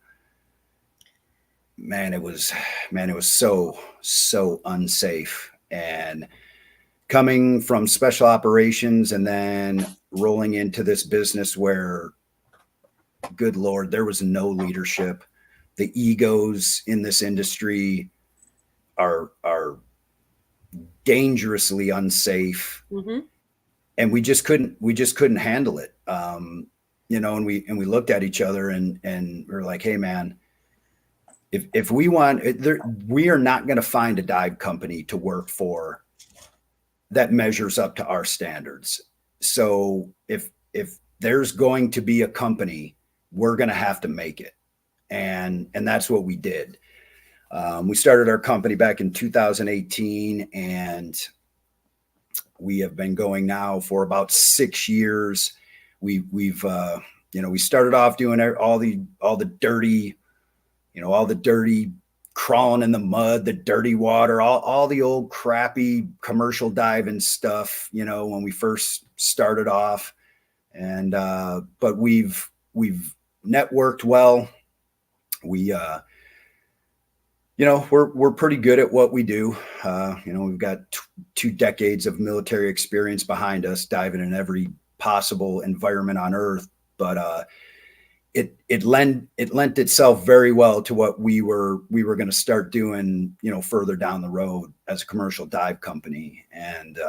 man, it was so unsafe. And coming from special operations and then rolling into this business where, good Lord, there was no leadership. The egos in this industry are dangerously unsafe. Mm-hmm. And we just couldn't handle it. And we looked at each other and we're like, hey man, if we want, we are not going to find a dive company to work for that measures up to our standards. So if there's going to be a company, we're going to have to make it. And that's what we did. We started our company back in 2018, and we have been going now for about 6 years. We started off doing all the dirty, all the dirty crawling in the mud, the dirty water, all the old crappy commercial diving stuff, when we first started off. And, but we've networked well. We're pretty good at what we do. We've got 2 decades of military experience behind us, diving in every possible environment on Earth. But it lent itself very well to what we were going to start doing, further down the road as a commercial dive company. And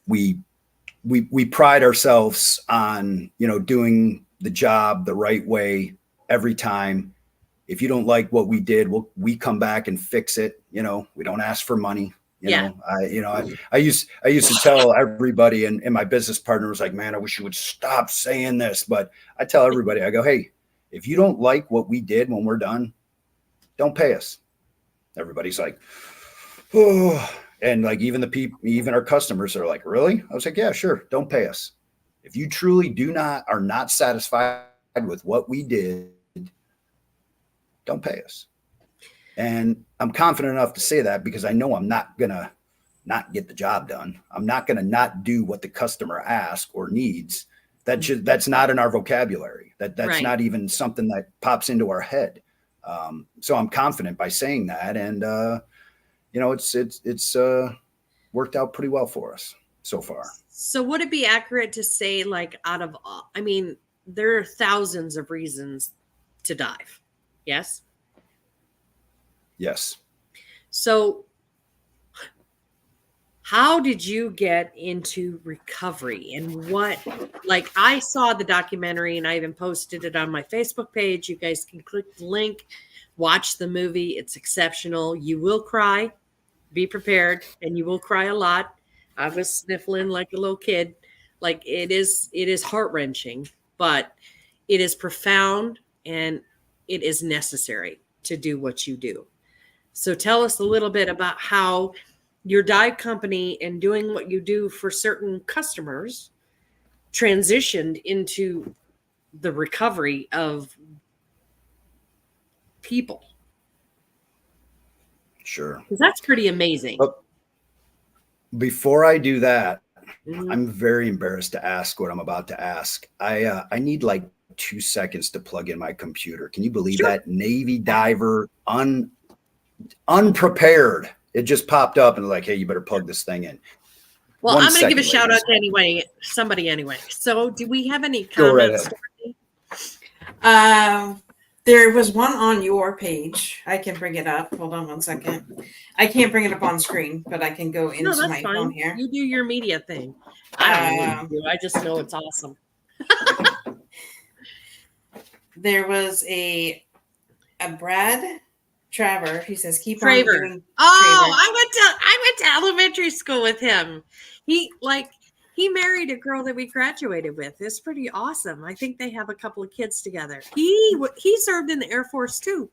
we pride ourselves on doing the job the right way every time. If you don't like what we did, we come back and fix it. We don't ask for money. I used to tell everybody, and my business partner was like, man, I wish you would stop saying this. But I tell everybody, I go, hey, if you don't like what we did when we're done, don't pay us. Everybody's like, oh, and like even our customers are like, really? I was like, yeah, sure. Don't pay us. If you truly are not satisfied with what we did, don't pay us. And I'm confident enough to say that because I know I'm not going to not get the job done. I'm not going to not do what the customer asks or needs. That's not in our vocabulary. That's right. Not even something that pops into our head. So I'm confident by saying that. And, it's worked out pretty well for us so far. So would it be accurate to say, like, there are thousands of reasons to dive. Yes? Yes. So how did you get into recovery, and I saw the documentary and I even posted it on my Facebook page. You guys can click the link, watch the movie. It's exceptional. You will cry, be prepared, and you will cry a lot. I was sniffling like a little kid. Like it is heart-wrenching, but it is profound and it is necessary to do what you do. So tell us a little bit about how your dive company and doing what you do for certain customers transitioned into the recovery of people. Sure. Because that's pretty amazing. Before I do that, I'm very embarrassed to ask what I'm about to ask. I need like 2 seconds to plug in my computer. Can you believe that? Navy diver, unprepared. It just popped up and like, hey, you better plug this thing in. Well, I'm going to give a shout out to somebody anyway. So do we have any comments? There was one on your page. I can bring it up. Hold on 1 second. I can't bring it up on screen, but I can go into my phone here. You do your media thing. I don't know what you do. I just know it's awesome. There was a Brad Traver. He says, "Keep Traver. on doing." Traver. I went to elementary school with him. He married a girl that we graduated with. It's pretty awesome. I think they have a couple of kids together. He served in the Air Force too.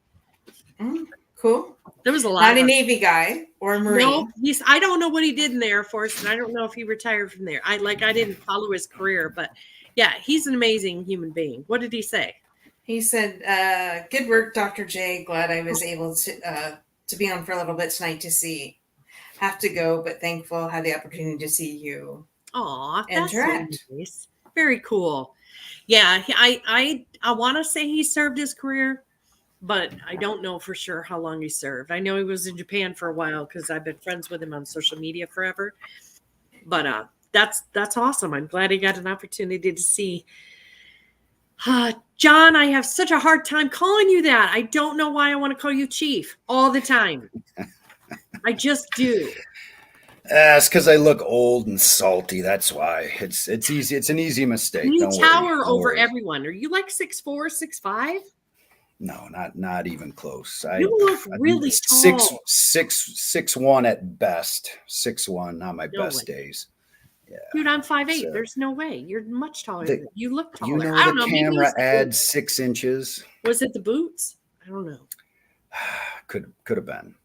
Cool. There was a lot. Not a Navy guy or a Marine. No, I don't know what he did in the Air Force, and I don't know if he retired from there. I didn't follow his career, but yeah, he's an amazing human being. What did he say? He said, "Good work, Dr. J. Glad I was able to be on for a little bit tonight to see. Have to go, but thankful had the opportunity to see you." Aw, interact. that's so nice. Very cool. Yeah, I want to say he served his career, but I don't know for sure how long he served. I know he was in Japan for a while because I've been friends with him on social media forever. But that's awesome. I'm glad he got an opportunity to see. John, I have such a hard time calling you that. I don't know why I want to call you Chief all the time. I just do. It's because I look old and salty. That's why. It's easy. It's an easy mistake. You Don't tower worry. Don't over worry. everyone. Are you like 6'4", 6'5"? No, not even close. You look really tall. 6'1" at best. 6'1" on my No best way. days. Yeah. Dude, I'm 5'8". So- There's no way. You're much taller. than me. You look taller. You know I don't the know. Maybe it camera was the adds boots. 6 inches. Was it the boots? I don't know. Could have been.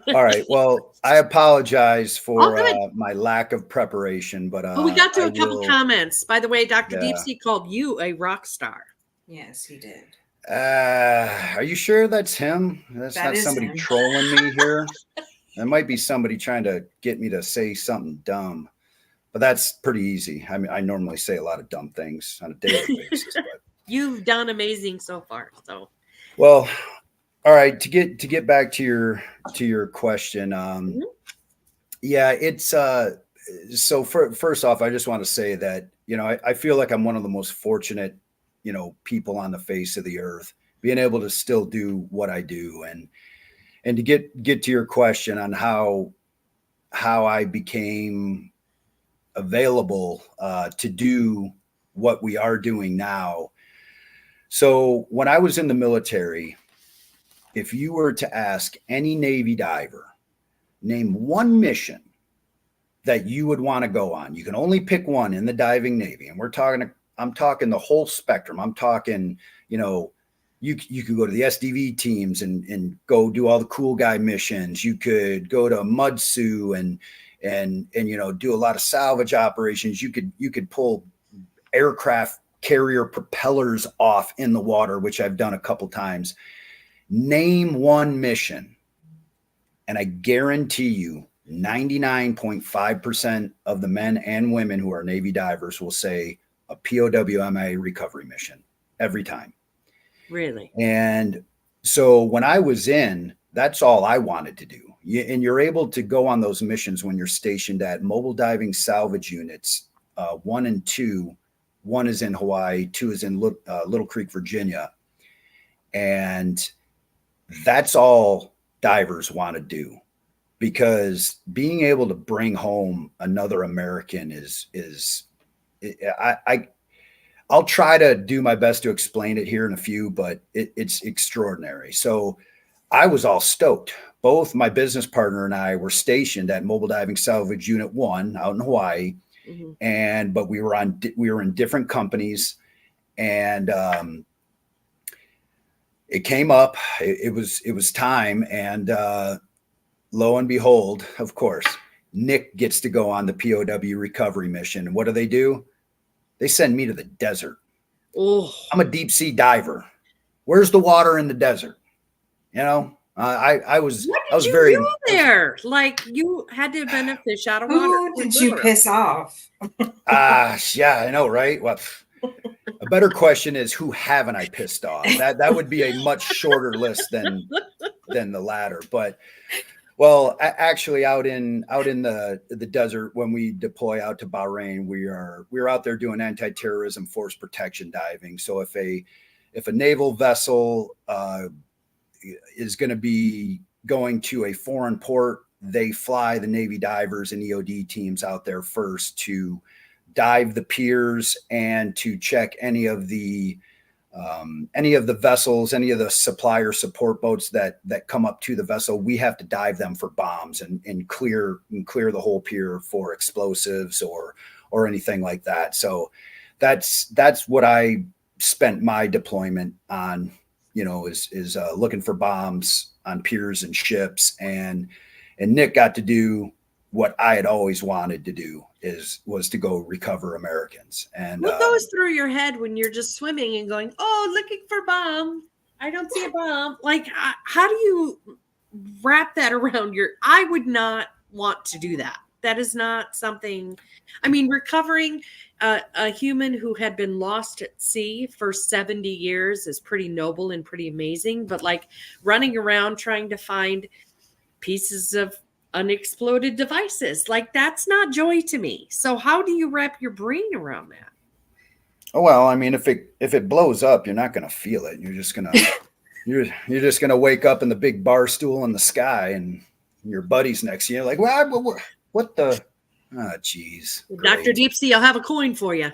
All right. Well, I apologize All for good. my lack of preparation, but But we got to I a couple will- comments. By the way, Dr. Yeah. Deep Sea called you a rock star. Yes, he did. Are you sure that's him? That's That not is somebody him. trolling me here. That might be somebody trying to get me to say something dumb, but that's pretty easy. I mean, I normally say a lot of dumb things on a daily basis. But. You've done amazing so far. So, Well, all right. To get back to your question, yeah, it's so first off, I just want to say that I feel like I'm one of the most fortunate people on the face of the earth, being able to still do what I do, and to get to your question on how I became available to do what we are doing now. So when I was in the military, if you were to ask any Navy diver, name one mission that you would want to go on. You can only pick one in the diving Navy. And I'm talking the whole spectrum. I'm talking, you could go to the SDV teams and go do all the cool guy missions. You could go to Mudsu and do a lot of salvage operations. You could pull aircraft carrier propellers off in the water, which I've done a couple times. Name one mission, and I guarantee you 99.5% of the men and women who are Navy divers will say a POWMA recovery mission every time. really? And so when I was in, that's all I wanted to do. And you're able to go on those missions when you're stationed at mobile diving salvage units 1 and 2. 1 is in Hawaii, 2 is in Little Creek, Virginia. And that's all divers want to do, because being able to bring home another American I'll try to do my best to explain it here in a few, but it's extraordinary. So I was all stoked. Both my business partner and I were stationed at Mobile Diving Salvage Unit 1 out in Hawaii. Mm-hmm. But we were in different companies, and it came up. It was time, and lo and behold, of course, Nick gets to go on the POW recovery mission. And what do? They send me to the desert. Oh, I'm a deep sea diver. Where's the water in the desert? I was very do there. Like, you had to have been a fish out of water. Who did you piss off? Yeah, I know, right? Well, a better question is, who haven't I pissed off? That would be a much shorter list than the latter. But well, actually, out in the desert, when we deploy out to Bahrain, we're out there doing anti-terrorism force protection diving. So if a naval vessel is going to be going to a foreign port, they fly the Navy divers and EOD teams out there first to dive the piers and to check any of the vessels, any of the supplier support boats that come up to the vessel. We have to dive them for bombs and clear the whole pier for explosives or anything like that. So that's what I spent my deployment on, is looking for bombs on piers and ships. And Nick got to do what I had always wanted to do, was to go recover Americans. And what goes through your head when you're just swimming and going, oh, looking for bomb? I don't see a bomb. Like, how do you wrap that around I would not want to do that. That is not something. I mean, recovering a human who had been lost at sea for 70 years is pretty noble and pretty amazing. But like running around trying to find pieces of unexploded devices, like that's not joy to me. So how do you wrap your brain around that? Oh, well, I mean, if it blows up, you're not going to feel it. You're just going to you're just going to wake up in the big bar stool in the sky and your buddy's next to you. Like, what the? Oh, geez. Dr. Deepsea, I'll have a coin for you.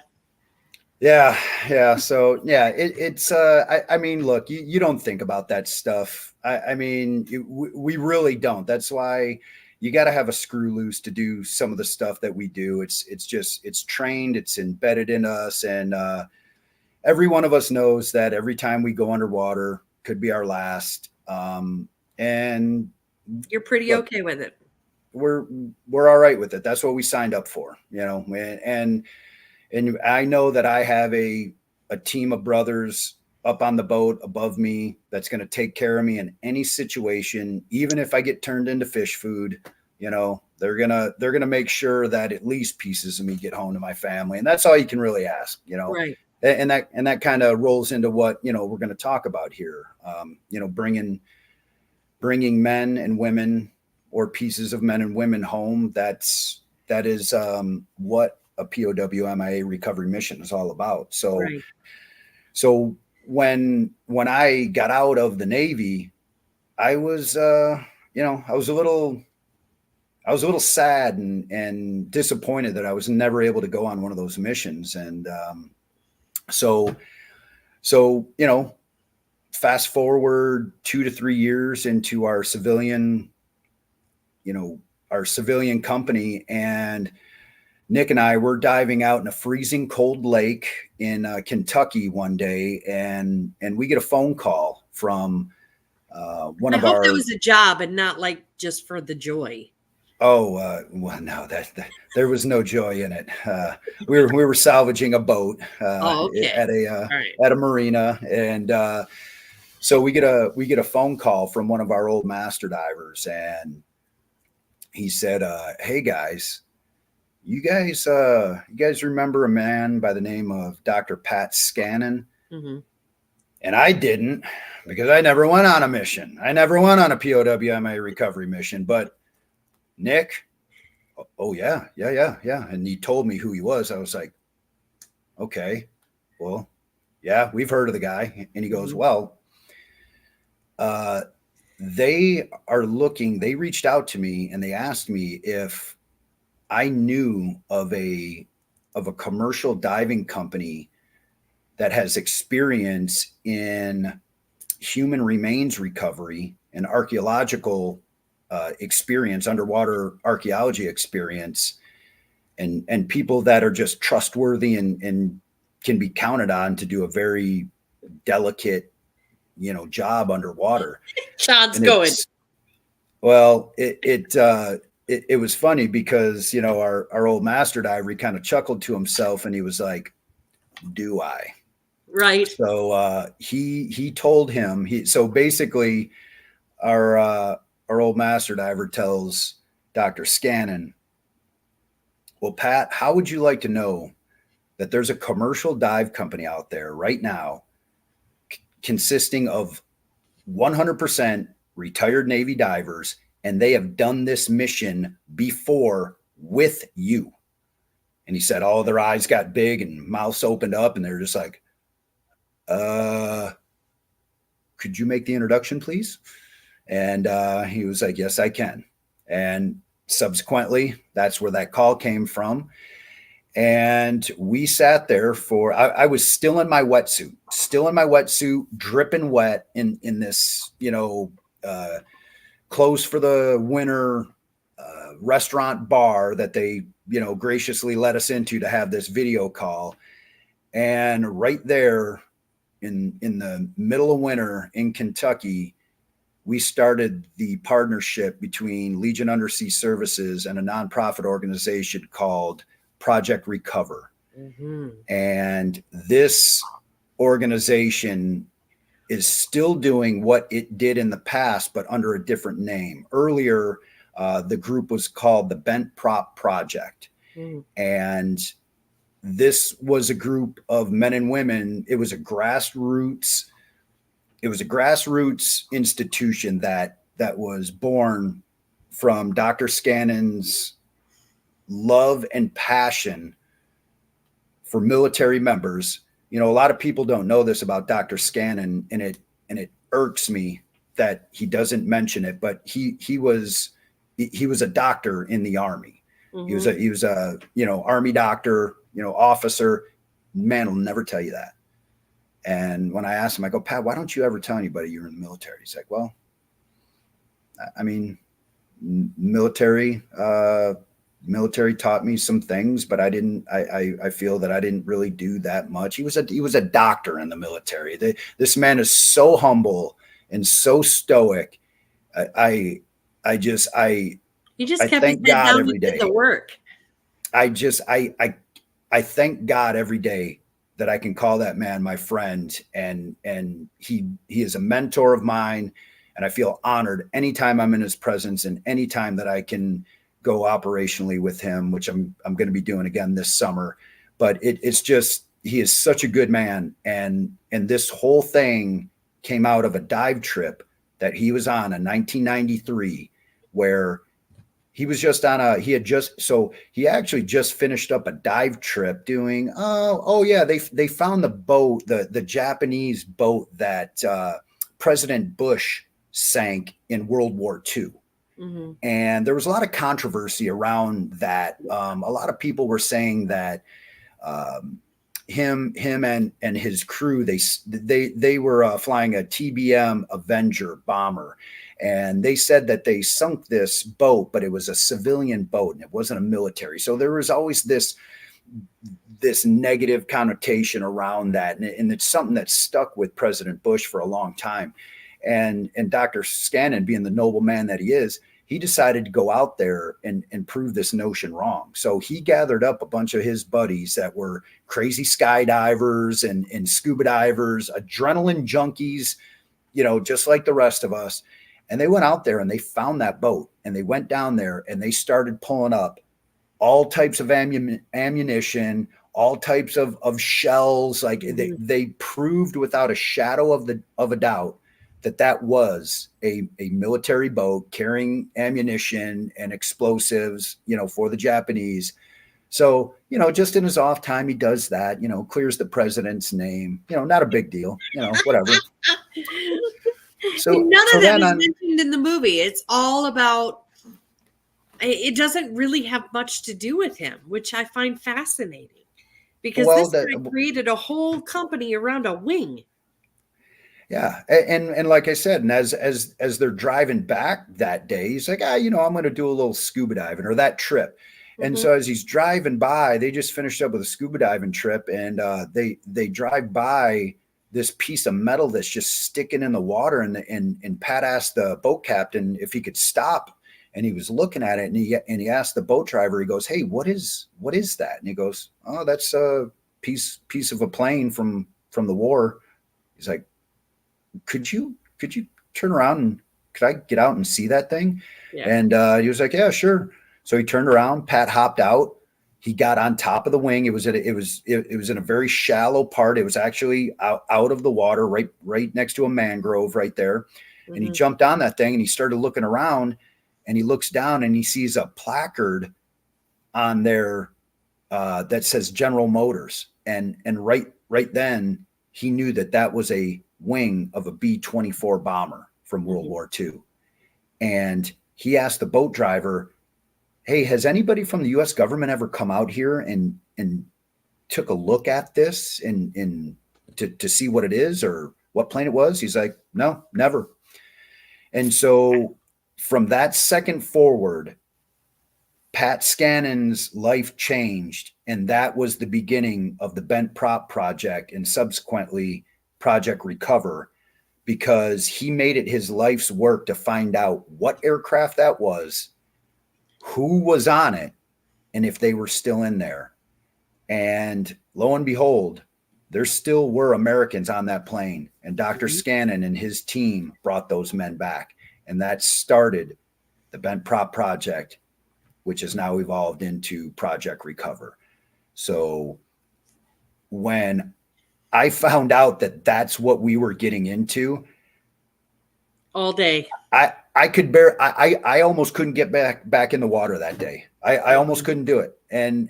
Yeah. Yeah. So yeah, I mean, look, you don't think about that stuff. I mean, we really don't. That's why you got to have a screw loose to do some of the stuff that we do. It's trained, it's embedded in us. And every one of us knows that every time we go underwater could be our last. And you're pretty okay with it. We're all right with it. That's what we signed up for, and I know that I have a team of brothers up on the boat above me that's going to take care of me in any situation. Even if I get turned into fish food, they're going to make sure that at least pieces of me get home to my family. And that's all you can really ask, Right. And that kind of rolls into what, we're going to talk about here. Bringing men and women or pieces of men and women home. That is what a POW MIA recovery mission is all about. So, right. So when I got out of the Navy, I was, I was a little sad and disappointed that I was never able to go on one of those missions. And so fast forward 2 to 3 years into our civilian company, and Nick and I were diving out in a freezing cold lake in Kentucky one day, and we get a phone call from one of our. I hope that was a job and not like just for the joy. Oh, well, no, that there was no joy in it. We were salvaging a boat okay. at a marina, and so we get a phone call from one of our old master divers, and he said, "Hey guys, you guys remember a man by the name of Dr. Pat Scannon?" Mm-hmm. And I didn't, because I never went on a mission. I never went on a POW MIA recovery mission. But Nick, oh yeah. And he told me who he was. I was like, okay, well, yeah, we've heard of the guy. And he goes, mm-hmm. Well, they reached out to me and they asked me if I knew of a commercial diving company that has experience in human remains recovery and archaeological experience, underwater archaeology experience, and people that are just trustworthy and can be counted on to do a very delicate, job underwater. John's going. Well, it was funny because, our old master diver, he kind of chuckled to himself and he was like, "Do I?" Right. So he told him, so basically our old master diver tells Dr. Scannon, "Well, Pat, how would you like to know that there's a commercial dive company out there right now consisting of 100% retired Navy divers, and they have done this mission before with you?" And he said, all their eyes got big and mouths opened up, and they're just like, "Could you make the introduction, please?" And he was like, "Yes, I can." And subsequently, that's where that call came from. And we sat there for, I was still in my wetsuit, dripping wet in this, closed for the winter restaurant bar that they, graciously let us into to have this video call. And right there in the middle of winter in Kentucky, we started the partnership between Legion Undersea Services and a nonprofit organization called Project Recover. Mm-hmm. And this organization is still doing what it did in the past, but under a different name. Earlier, The group was called the Bent Prop Project. And this was a group of men and women. It was a grassroots institution that was born from Dr. Scannon's love and passion for military members. You know, a lot of people don't know this about Dr. Scannon, and it irks me that he doesn't mention it, but he was a doctor in the Army. He was a Army doctor, officer. Man will never tell you that. And when I asked him, I go, Pat, why don't you ever tell anybody you're in the military? He's like, well, I mean, military taught me some things, but I feel that I didn't really do that much. He was a doctor in the military. This man is so humble and so stoic. He just kept his head down and did the work. I thank God every day that I can call that man my friend, and he is a mentor of mine, and I feel honored anytime I'm in his presence and anytime that I can go operationally with him, which I'm going to be doing again this summer. But it's just, he is such a good man, and this whole thing came out of a dive trip that he was on in 1993, where he was just on he actually just finished up a dive trip doing, they found the boat, the Japanese boat that President Bush sank in World War II. And there was a lot of controversy around that. A lot of people were saying that him and his crew, they were flying a TBM Avenger bomber. And they said that they sunk this boat, but it was a civilian boat and it wasn't a military. So there was always this negative connotation around that. And it's something that stuck with President Bush for a long time. And Dr. Scannon, being the noble man that he is, he decided to go out there and prove this notion wrong. So he gathered up a bunch of his buddies that were crazy skydivers and scuba divers, adrenaline junkies, just like the rest of us. And they went out there and they found that boat, and they went down there and they started pulling up all types of ammunition, all types of shells. Like they proved without a shadow of a doubt that was a military boat carrying ammunition and explosives, for the Japanese. So, just in his off time, he does that, clears the president's name, not a big deal, whatever. So none of that is mentioned in the movie. It's all about, it doesn't really have much to do with him, which I find fascinating, because this guy created a whole company around a wing. Yeah. And like I said, and as they're driving back that day, he's like, I'm going to do a little scuba diving, or that trip. And so as he's driving by, they just finished up with a scuba diving trip, and they drive by this piece of metal that's just sticking in the water. And Pat asked the boat captain if he could stop, and he was looking at it, and he asked the boat driver, he goes, "Hey, what is that?" And he goes, "Oh, that's a piece of a plane from the war." He's like, could you turn around and could I get out and see that thing? Yeah. And he was like, "Yeah, sure." So he turned around, Pat hopped out. He got on top of the wing. It was in a very shallow part. It was actually out of the water, right next to a mangrove right there. And he jumped on that thing and he started looking around, and he looks down and he sees a placard on there that says General Motors. And right then he knew that was a wing of a B-24 bomber from World War II. And he asked the boat driver, "Hey, has anybody from the U.S. government ever come out here and took a look at this and to see what it is or what plane it was?" He's like, "No, never." And so from that second forward, Pat Scannon's life changed, and that was the beginning of the Bent Prop Project and subsequently Project Recover, because he made it his life's work to find out what aircraft that was, who was on it, and if they were still in there. And lo and behold, there still were Americans on that plane, and Dr. Scannon and his team brought those men back. And that started the Bent Prop Project, which has now evolved into Project Recover. So when I found out that that's what we were getting into, all day. I could I almost couldn't get back in the water that day. I almost couldn't do it. And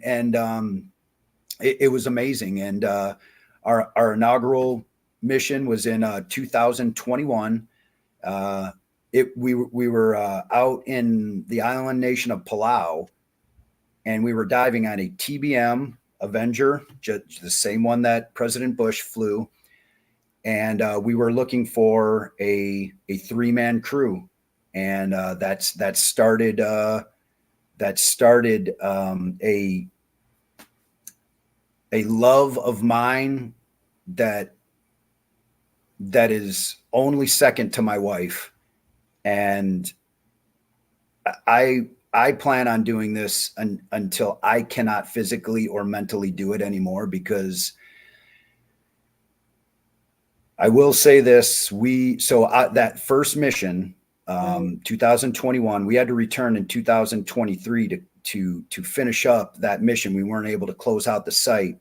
it was amazing. And our inaugural mission was in 2021. We were out in the island nation of Palau, and we were diving on a TBM Avenger, just the same one that President Bush flew. And we were looking for a 3-man crew, and that started a love of mine that is only second to my wife. And I plan on doing this until I cannot physically or mentally do it anymore, because I will say this. That first mission, 2021, we had to return in 2023 to finish up that mission. We weren't able to close out the site,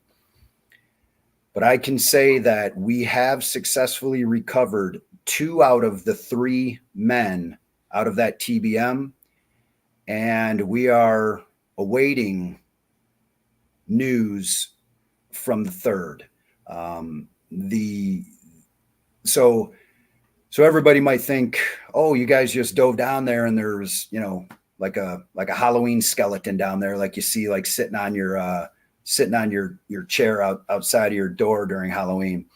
but I can say that we have successfully recovered 2 out of the 3 men out of that TBM. And we are awaiting news from the 3rd. So everybody might think, oh, you guys just dove down there and there's, like a Halloween skeleton down there, like you see, like sitting on your chair outside of your door during Halloween.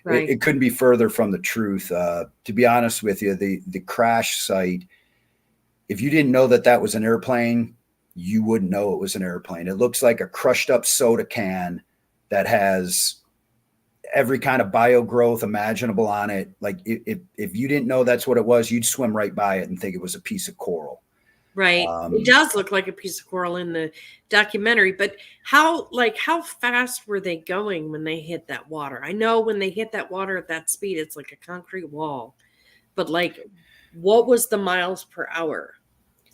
Right. It couldn't be further from the truth. To be honest with you, the crash site, if you didn't know that was an airplane, you wouldn't know it was an airplane. It looks like a crushed up soda can that has every kind of biogrowth imaginable on it. Like if you didn't know that's what it was, you'd swim right by it and think it was a piece of coral. Right. It does look like a piece of coral in the documentary, but how fast were they going when they hit that water? I know when they hit that water at that speed, it's like a concrete wall, but what was the miles per hour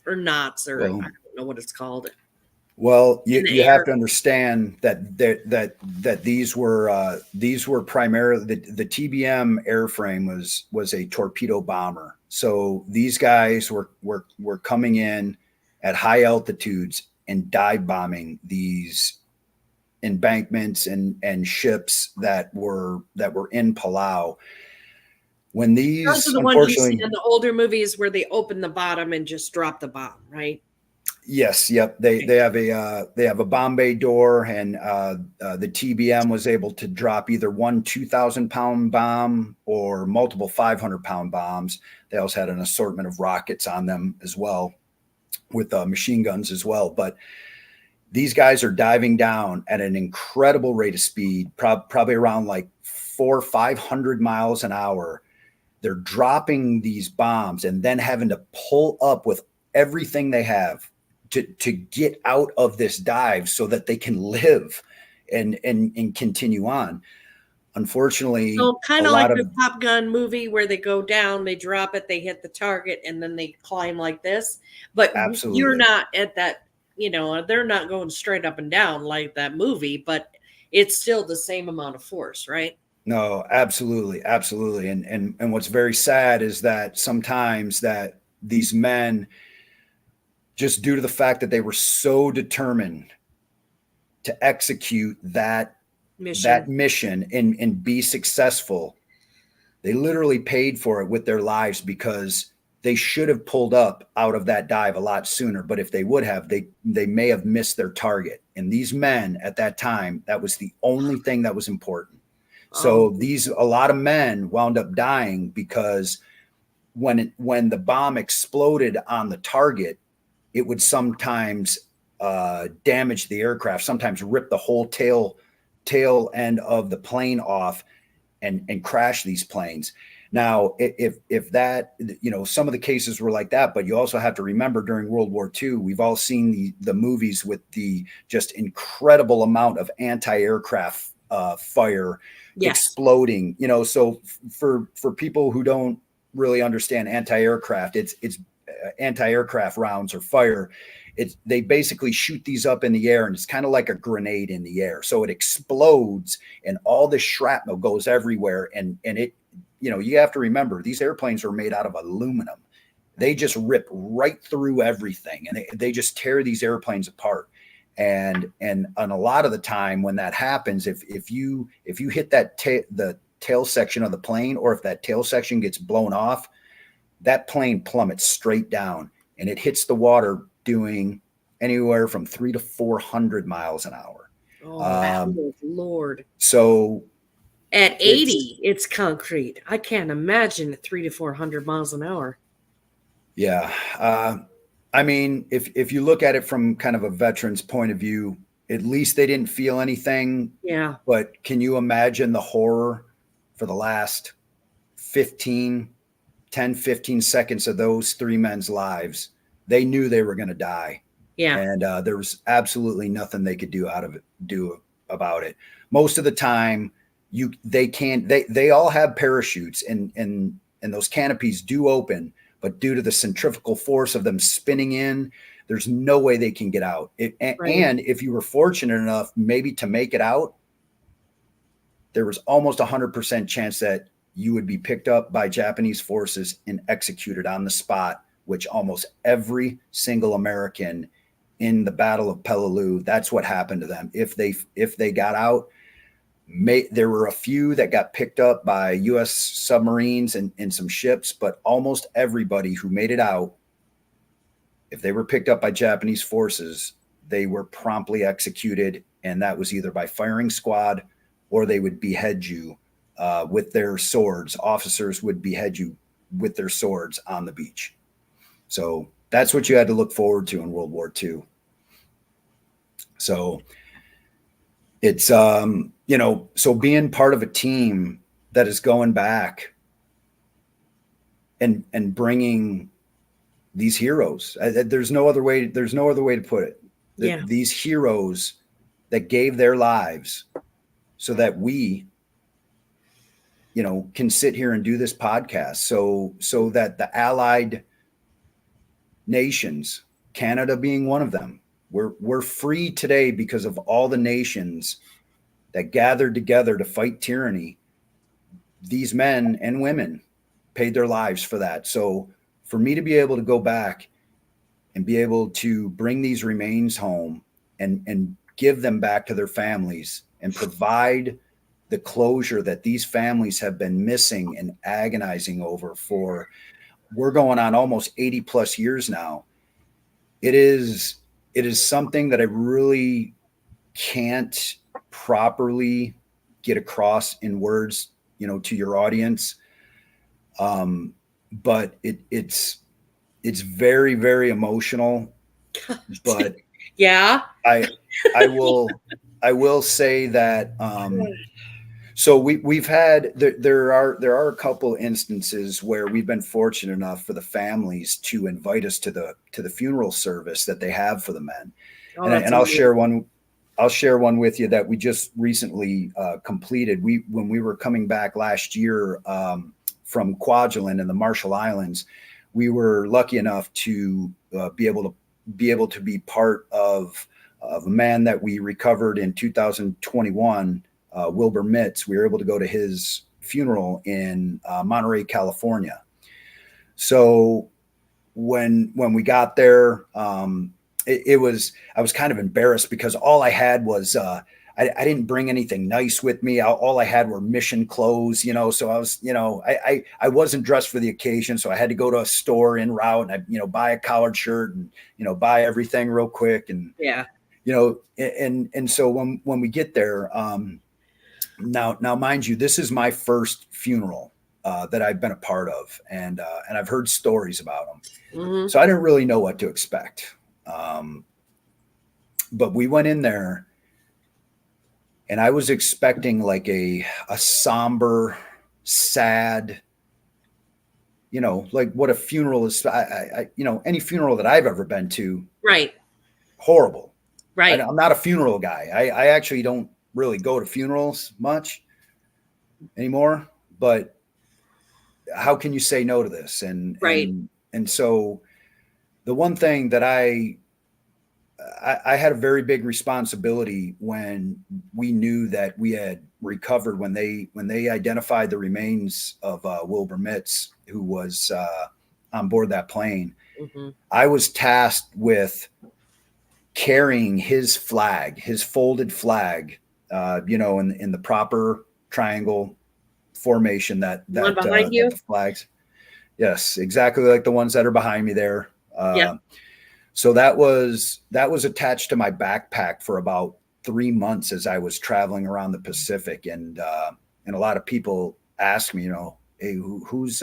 or knots, or I don't know what it's called. Well, you have to understand that these were primarily the TBM airframe was a torpedo bomber. So these guys were coming in at high altitudes and dive bombing these embankments and ships that were in Palau. When these, those are the ones you see in the older movies where they open the bottom and just drop the bomb, right? Yes. Yep. They have a bomb bay door, and the TBM was able to drop either one 2,000-pound bomb or multiple 500-pound bombs. They also had an assortment of rockets on them as well, with machine guns as well. But these guys are diving down at an incredible rate of speed, probably around like 400 or 500 miles an hour. They're dropping these bombs and then having to pull up with everything they have to get out of this dive so that they can live and continue on. Unfortunately, so kind of like the Top Gun movie where they go down, they drop it, they hit the target, and then they climb like this. But absolutely, you're not at that, they're not going straight up and down like that movie, but it's still the same amount of force, right? No, absolutely. Absolutely. And what's very sad is that sometimes that these men, just due to the fact that they were so determined to execute that mission and be successful, they literally paid for it with their lives, because they should have pulled up out of that dive a lot sooner. But if they would have, they may have missed their target. And these men at that time, that was the only thing that was important. So a lot of men wound up dying because when the bomb exploded on the target, it would sometimes damage the aircraft, sometimes rip the whole tail end of the plane off and crash these planes. Now, if that, some of the cases were like that, but you also have to remember during World War II, we've all seen the movies with the just incredible amount of anti-aircraft fire. Yes. Exploding, so for people who don't really understand anti-aircraft, anti-aircraft rounds or fire, they basically shoot these up in the air, and it's kind of like a grenade in the air. So it explodes and all the shrapnel goes everywhere. And it, you have to remember, these airplanes are made out of aluminum. They just rip right through everything, and they just tear these airplanes apart. And a lot of the time when that happens, if you hit the tail section of the plane, or if that tail section gets blown off, that plane plummets straight down, and it hits the water doing anywhere from 300 to 400 miles an hour. Oh, Lord. So at 80, it's concrete. I can't imagine at 300 to 400 miles an hour. Yeah. I mean, if you look at it from kind of a veteran's point of view, at least they didn't feel anything. Yeah. But can you imagine the horror for the last 15 seconds of those three men's lives? They knew they were going to die. Yeah. And there was absolutely nothing they could do about it. Most of the time they all have parachutes, and those canopies do open, but due to the centrifugal force of them spinning in, there's no way they can get out. And if you were fortunate enough maybe to make it out, there was almost 100% chance that you would be picked up by Japanese forces and executed on the spot, which almost every single American in the Battle of Peleliu, that's what happened to them. If they got out, there were a few that got picked up by U.S. submarines and some ships, but almost everybody who made it out, if they were picked up by Japanese forces, they were promptly executed, and that was either by firing squad or they would behead you with their swords. Officers would behead you with their swords on the beach. So that's what you had to look forward to in World War II. So it's, so being part of a team that is going back and bringing these heroes, there's no other way to put it. Yeah. These heroes that gave their lives so that we, can sit here and do this podcast, so that the allied nations, Canada being one of them, we're free today because of all the nations that gathered together to fight tyranny. These men and women paid their lives for that. So for me to be able to go back and be able to bring these remains home and give them back to their families and provide the closure that these families have been missing and agonizing over for, we're going on almost 80 plus years now. It is something that I really can't properly get across in words, to your audience. But it's very, very emotional, but yeah, I will say that, so we've had, there are a couple instances where we've been fortunate enough for the families to invite us to the funeral service that they have for the men. Oh, and I'll share one with you that we just recently completed. When we were coming back last year from Kwajalein in the Marshall Islands, we were lucky enough to be able to be part of a man that we recovered in 2021, Wilbur Mitz. We were able to go to his funeral in Monterey, California. So when we got there, I was kind of embarrassed because all I had was, I didn't bring anything nice with me. All I had were mission clothes, so I was, I wasn't dressed for the occasion. So I had to go to a store en route and buy a collared shirt and, buy everything real quick. And, yeah, and so when we get there, now, mind you, this is my first funeral that I've been a part of, and I've heard stories about them. Mm-hmm. So I didn't really know what to expect. But we went in there and I was expecting like a somber, sad, like what a funeral is. Any funeral that I've ever been to. Right. Horrible. Right. I'm not a funeral guy. I actually don't really go to funerals much anymore, but how can you say no to this? And, right. And so the one thing that I had a very big responsibility when we knew that we had recovered, when they identified the remains of Wilbur Mitz, who was on board that plane. Mm-hmm. I was tasked with carrying his flag, his folded flag, in the proper triangle formation that behind you? the flags. Yes, exactly like the ones that are behind me there. Yeah. So that was attached to my backpack for about 3 months as I was traveling around the Pacific, and a lot of people ask me, hey, whose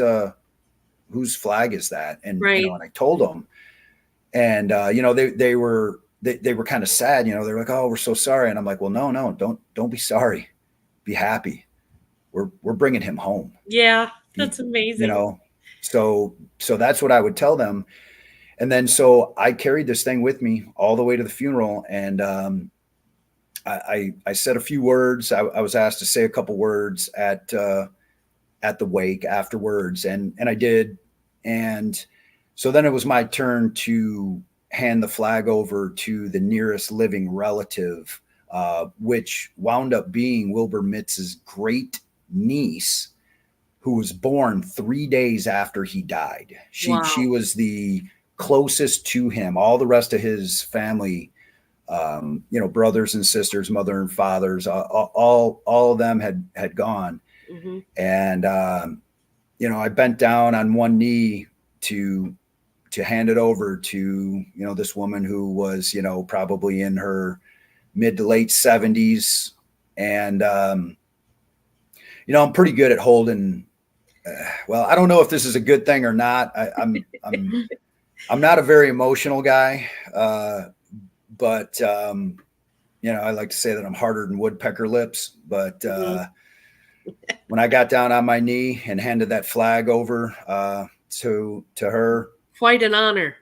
flag is that? And Right. and I told them, and they were kind of sad. They were like, oh, we're so sorry, and I'm like, well, no, don't be sorry, be happy. We're bringing him home. Yeah, that's amazing. So that's what I would tell them. And then, so I carried this thing with me all the way to the funeral. And I said a few words. I was asked to say a couple words at the wake afterwards. And I did. And so then it was my turn to hand the flag over to the nearest living relative, which wound up being Wilbur Mitz's great niece, who was born 3 days after he died. She was the closest to him. All the rest of his family, brothers and sisters, mother and fathers, all of them had gone. Mm-hmm. And I bent down on one knee to hand it over to this woman who was probably in her mid to late 70s. And I'm pretty good at holding. Well, I don't know if this is a good thing or not. I'm not a very emotional guy, but I like to say that I'm harder than woodpecker lips. But when I got down on my knee and handed that flag over to her, quite an honor.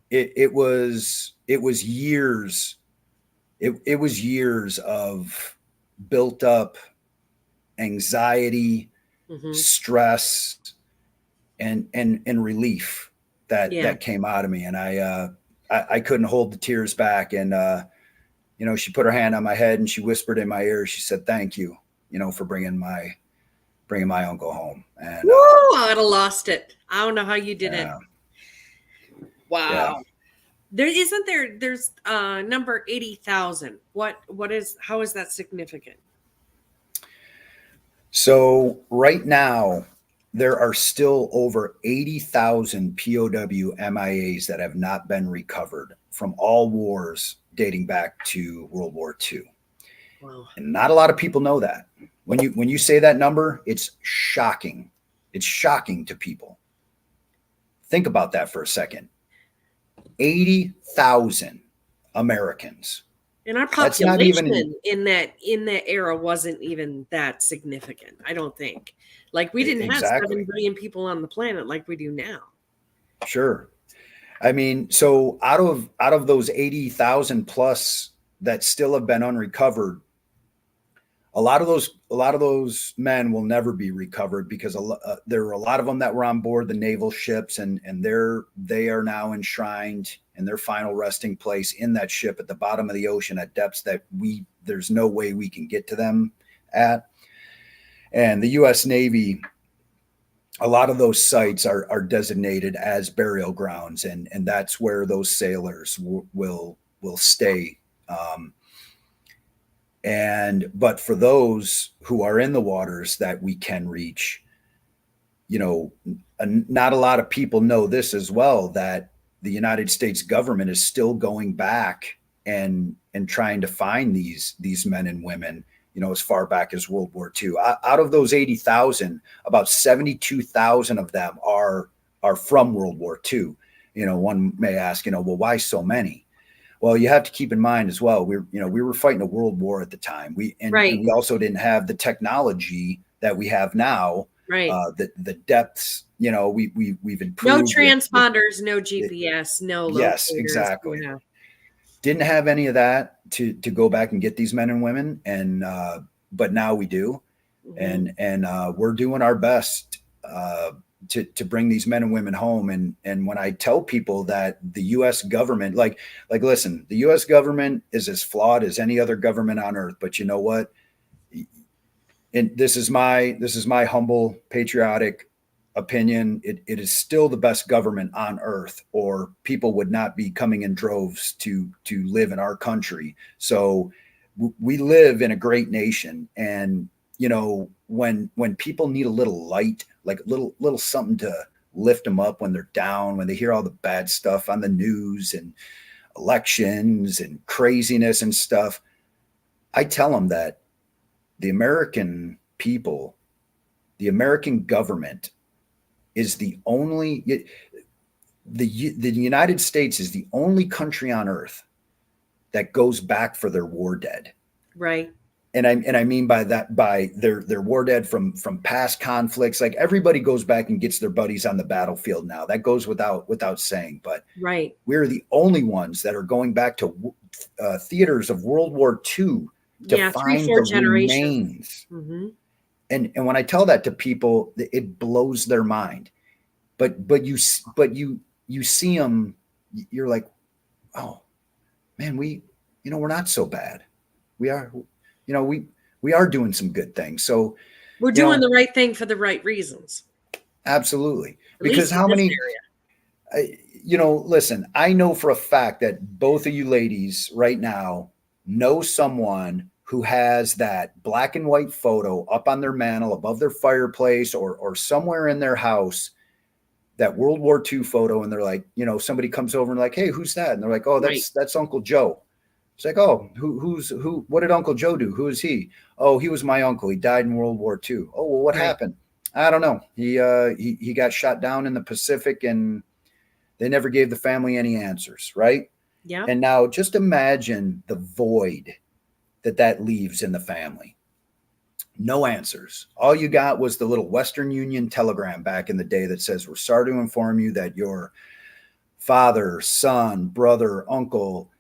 It was years. It was years of built up anxiety, mm-hmm. stress, and relief that came out of me. And I couldn't hold the tears back. And, she put her hand on my head and she whispered in my ear, she said, thank you, for bringing my uncle home. And I would have lost it. I don't know how you did it. Wow. Yeah. There's number 80,000. How is that significant? So right now, there are still over 80,000 POW MIAs that have not been recovered from all wars dating back to World War II. Wow. And not a lot of people know that. When you say that number, it's shocking. It's shocking to people. Think about that for a second. 80,000 Americans. And our population in that era wasn't even that significant, I don't think. Like, we didn't have 7 billion people on the planet like we do now. Sure. I mean, so out of those 80,000 plus that still have been unrecovered, a lot of those men will never be recovered because there were a lot of them that were on board the naval ships, and they are now enshrined in their final resting place in that ship at the bottom of the ocean at depths that there's no way we can get to them at. And the U.S. Navy, a lot of those sites are designated as burial grounds, and that's where those sailors will stay. But for those who are in the waters that we can reach, not a lot of people know this as well, that the United States government is still going back and trying to find these men and women, as far back as World War II. Out of those 80,000, about 72,000 of them are from World War II. One may ask, well, why so many? Well, you have to keep in mind as well, we were fighting a world war at the time. And we also didn't have the technology that we have now. Right. The depths, we've improved. No transponders, no GPS, no locators. Yes, exactly. Yeah. Didn't have any of that to go back and get these men and women, but now we do. Mm-hmm. And we're doing our best to bring these men and women home. And when I tell people that the U.S. government, like listen, the U.S. government is as flawed as any other government on earth, but you know what? And this is my humble patriotic opinion. It is still the best government on earth, or people would not be coming in droves to live in our country. So we live in a great nation. And, you know, when people need a little light, like little something to lift them up when they're down, when they hear all the bad stuff on the news and elections and craziness and stuff, I tell them that the American people, the American government is the United States is the only country on earth that goes back for their war dead. Right. And I mean by that, by their war dead from past conflicts. Like, everybody goes back and gets their buddies on the battlefield now. That goes without saying. But right, we're the only ones that are going back to theaters of World War II to find the remains. Mm-hmm. And when I tell that to people, it blows their mind. But you see them, you're like, oh man, we're not so bad. We are, we are doing some good things. So we're doing the right thing for the right reasons. Absolutely. Because how many, listen, I know for a fact that both of you ladies right now know someone who has that black and white photo up on their mantle above their fireplace or somewhere in their house, that World War II photo. And they're like, somebody comes over and like, hey, who's that? And they're like, oh, that's Uncle Joe. It's like, oh, who, what did Uncle Joe do? Who is he? Oh, he was my uncle. He died in World War II. Oh, well, what happened? I don't know. He got shot down in the Pacific, and they never gave the family any answers. Right. Yeah. And now just imagine the void that leaves in the family. No answers. All you got was the little Western Union telegram back in the day that says, we're sorry to inform you that your father, son, brother, uncle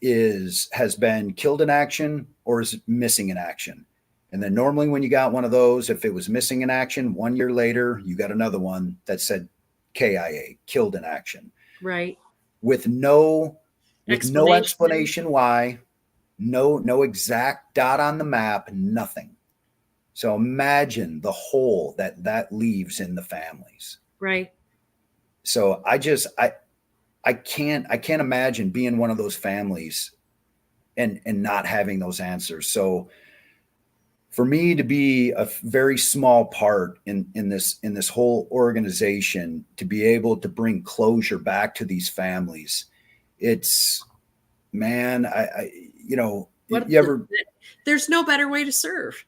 has been killed in action or is missing in action. And then normally when you got one of those, if it was missing in action, 1 year later, you got another one that said KIA, killed in action. Right. With no explanation why, no exact dot on the map, nothing. So imagine the hole that leaves in the families. Right. So I can't imagine being one of those families and not having those answers. So for me to be a very small part in this whole organization, to be able to bring closure back to these families, it's, man, there's no better way to serve.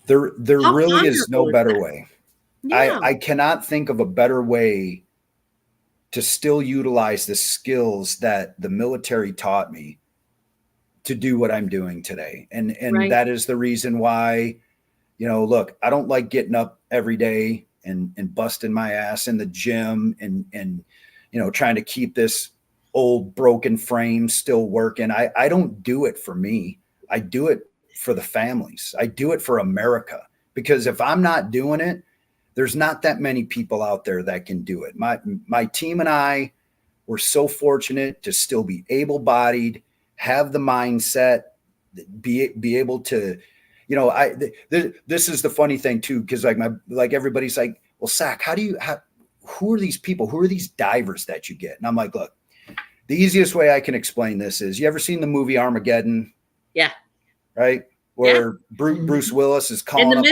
There really is no better way. Yeah. I cannot think of a better way to still utilize the skills that the military taught me to do what I'm doing today. And that is the reason why, look, I don't like getting up every day and busting my ass in the gym and trying to keep this old broken frame still working. I don't do it for me. I do it for the families. I do it for America, because if I'm not doing it, there's not that many people out there that can do it. My team and I were so fortunate to still be able-bodied, have the mindset, be able to, this is the funny thing too, because like everybody's like, well, Sack, who are these people? Who are these divers that you get? And I'm like, look, the easiest way I can explain this is, you ever seen the movie Armageddon? Yeah. Right? Where Bruce Willis is calling up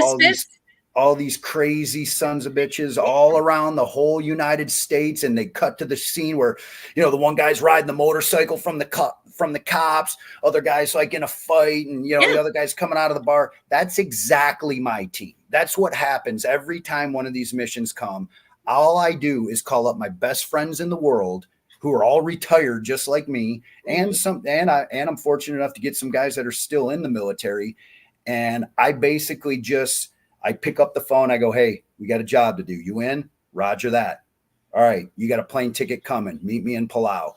all these crazy sons of bitches all around the whole United States. And they cut to the scene where, the one guy's riding the motorcycle from the cops, other guys like in a fight, and, the other guy's coming out of the bar. That's exactly my team. That's what happens every time one of these missions come. All I do is call up my best friends in the world, who are all retired just like me, and I'm fortunate enough to get some guys that are still in the military. And I basically I pick up the phone. I go, hey, we got a job to do. You in? Roger that. All right. You got a plane ticket coming. Meet me in Palau.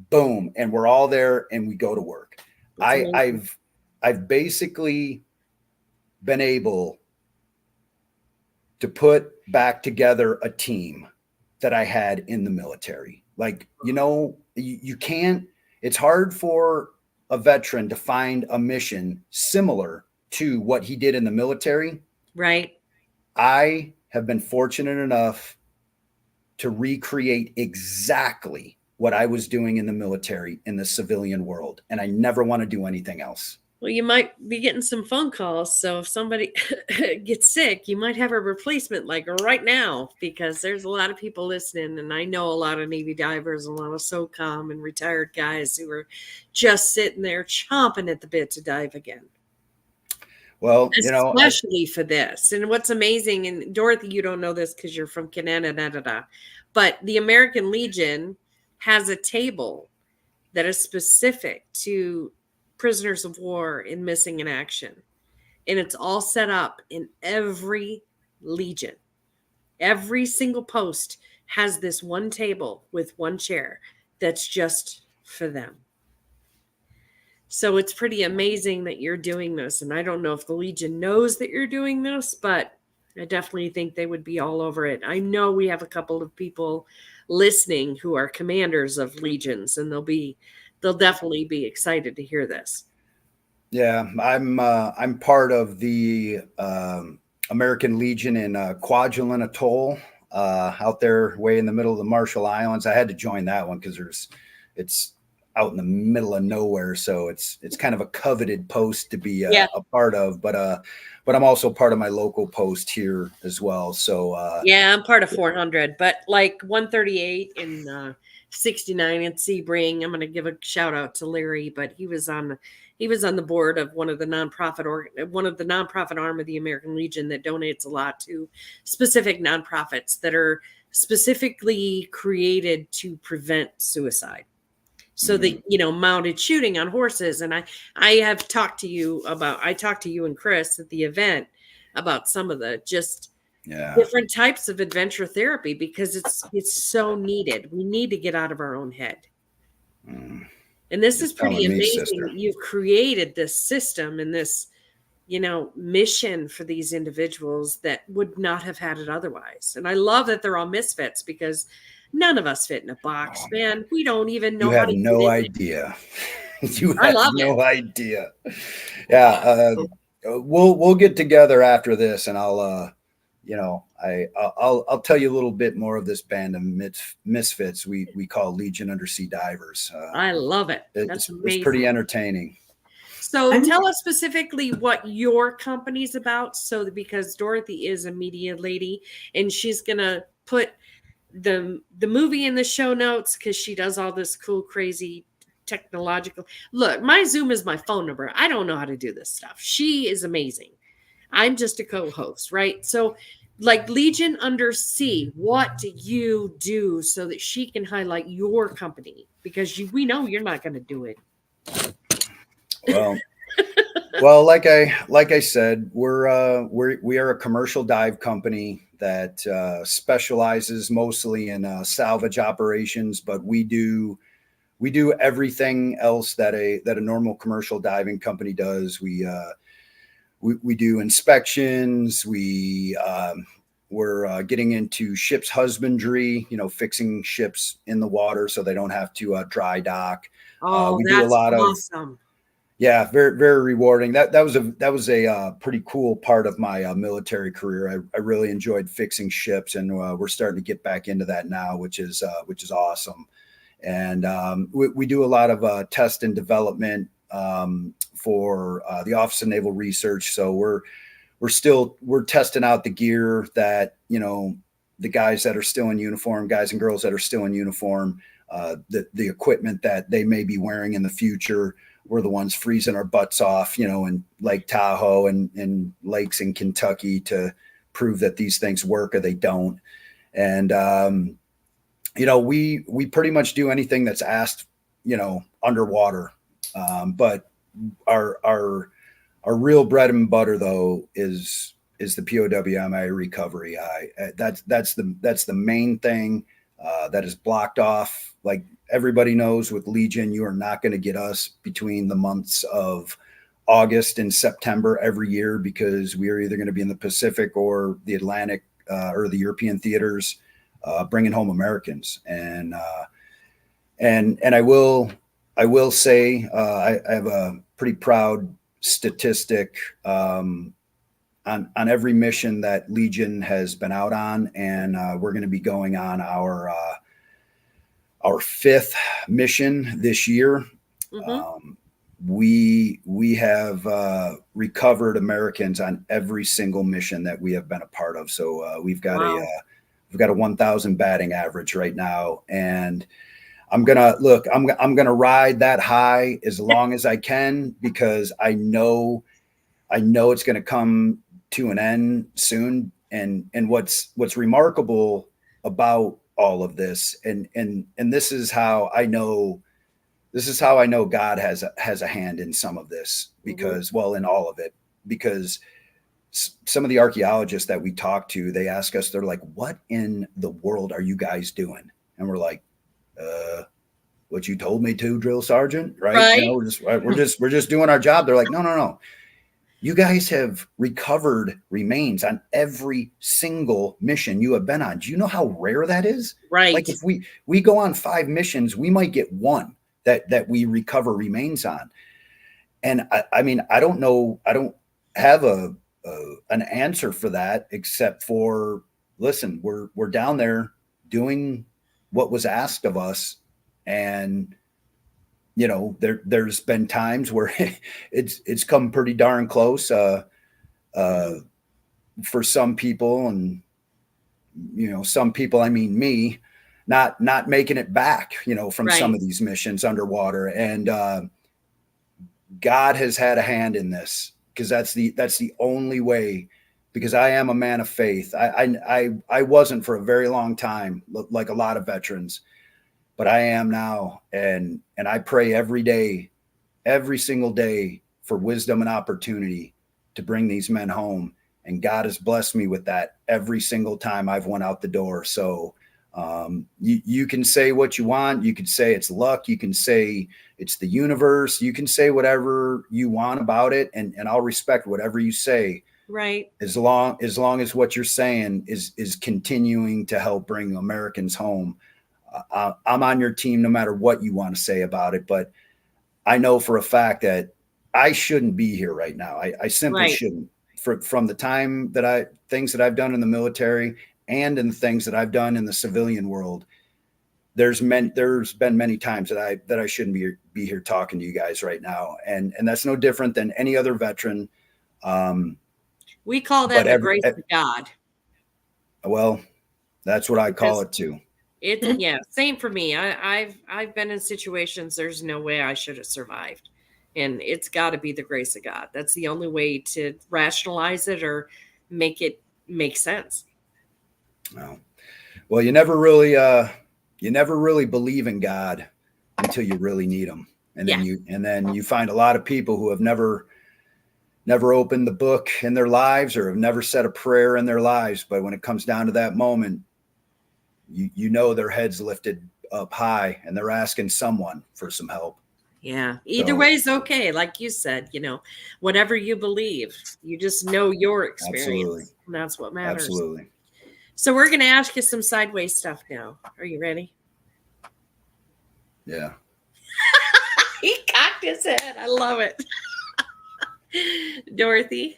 Boom. And we're all there and we go to work. I've basically been able to put back together a team that I had in the military. Like, you can't, it's hard for a veteran to find a mission similar to what he did in the military. Right. I have been fortunate enough to recreate exactly what I was doing in the military in the civilian world. And I never want to do anything else. Well, you might be getting some phone calls. So if somebody gets sick, you might have a replacement like right now, because there's a lot of people listening. And I know a lot of Navy divers, a lot of SOCOM and retired guys who are just sitting there chomping at the bit to dive again. Well, especially for this. And what's amazing, and Dorothy, you don't know this because you're from Canada, but the American Legion has a table that is specific to prisoners of war and missing in action. And it's all set up in every Legion. Every single post has this one table with one chair that's just for them. So it's pretty amazing that you're doing this. And I don't know if the Legion knows that you're doing this, but I definitely think they would be all over it. I know we have a couple of people listening who are commanders of legions, and they'll definitely be excited to hear this. Yeah, I'm part of the American Legion in Kwajalein Atoll, out there way in the middle of the Marshall Islands. I had to join that one because it's out in the middle of nowhere, so it's kind of a coveted post to be a part of. But I'm also part of my local post here as well. So yeah, I'm part of 400, but like 138 and 69 in Sebring. I'm going to give a shout out to Larry, but he was on the board of one of the nonprofit arm of the American Legion that donates a lot to specific nonprofits that are specifically created to prevent suicide. So the, mounted shooting on horses. And I talked to you and Chris at the event about some of the different types of adventure therapy, because it's so needed. We need to get out of our own head. And this is pretty amazing that you've created this system and this, mission for these individuals that would not have had it otherwise. And I love that they're all misfits, because none of us fit in a box, man. We don't even know. You have no idea. You have no idea. Yeah. We'll get together after this, and I'll tell you a little bit more of this band of misfits we call Legion Undersea Divers. I love it. That's amazing. It's pretty entertaining. So tell us specifically what your company's about. So because Dorothy is a media lady, and she's gonna put the movie in the show notes, because she does all this cool, crazy technological. Look, my Zoom is my phone number. I don't know how to do this stuff. She is amazing. I'm just a co-host, right? So like Legion Undersea, what do you do so that she can highlight your company? Because we know you're not going to do it. Well, like I said, we are a commercial dive company that specializes mostly in salvage operations, but we do everything else that a normal commercial diving company does. We do inspections. We're getting into ships husbandry, fixing ships in the water so they don't have to dry dock. We do a lot awesome. Yeah, very, very rewarding. That was a pretty cool part of my military career. I really enjoyed fixing ships, and we're starting to get back into that now, which is awesome. And we do a lot of test and development for the Office of Naval Research. So we're testing out the gear that the guys that are still in uniform, guys and girls that are still in uniform, the equipment that they may be wearing in the future. We're the ones freezing our butts off, in Lake Tahoe and lakes in Kentucky to prove that these things work or they don't. And, we pretty much do anything that's asked, underwater. But our real bread and butter, though, is the POW recovery. That's the main thing that is blocked off. Like everybody knows, with Legion, you are not going to get us between the months of August and September every year, because we are either going to be in the Pacific or the Atlantic or the European theaters, bringing home Americans. And I will say I have a pretty proud statistic on every mission that Legion has been out on, and we're going to be going on our 5th mission this year. Mm-hmm. We have recovered Americans on every single mission that we have been a part of. So we've got a 1,000 batting average right now, and I'm gonna ride that high as long as I can, because I know it's gonna come to an end soon. And what's remarkable about all of this, and this is how I know God has a hand in some of this, because well, in all of it, because some of the archaeologists that we talk to, they ask us, they're like, what in the world are you guys doing? And we're like, what you told me to, drill sergeant, right? You know, we're just doing our job. They're like, no. You guys have recovered remains on every single mission you have been on. Do you know how rare that is? Right. Like if we go on 5 missions, we might get 1 that we recover remains on. And I mean, I don't know. I don't have an answer for that, except for, listen, we're down there doing what was asked of us. And, you know, there's been times where it's come pretty darn close for some people. And, you know, some people, I mean, me, not making it back, you know, from some of these missions underwater. And God has had a hand in this, because that's the only way, because I am a man of faith. I wasn't for a very long time, like a lot of veterans, but I am now. And I pray every day, every single day, for wisdom and opportunity to bring these men home. And God has blessed me with that every single time I've went out the door. So you can say what you want. You could say it's luck. You can say it's the universe. You can say whatever you want about it. And I'll respect whatever you say. Right. As long as what you're saying is continuing to help bring Americans home. I'm on your team no matter what you want to say about it. But I know for a fact that I shouldn't be here right now. I simply shouldn't. From the time that things that I've done in the military and in the things that I've done in the civilian world, there's been many times that I shouldn't be here talking to you guys right now. And that's no different than any other veteran. We call that the grace of God. Well, that's what I call it too. Same for me. I've been in situations there's no way I should have survived. And it's got to be the grace of God. That's the only way to rationalize it or make it make sense. Well, you never really believe in God until you really need him. And then you find a lot of people who have never opened the book in their lives, or have never said a prayer in their lives. But when it comes down to that moment, you know their heads lifted up high, and they're asking someone for some help. Yeah. Either way is okay. Like you said, you know, whatever you believe, you just know your experience. Absolutely. And that's what matters. Absolutely. So we're going to ask you some sideways stuff now. Are you ready? Yeah. He cocked his head. I love it. Dorothy?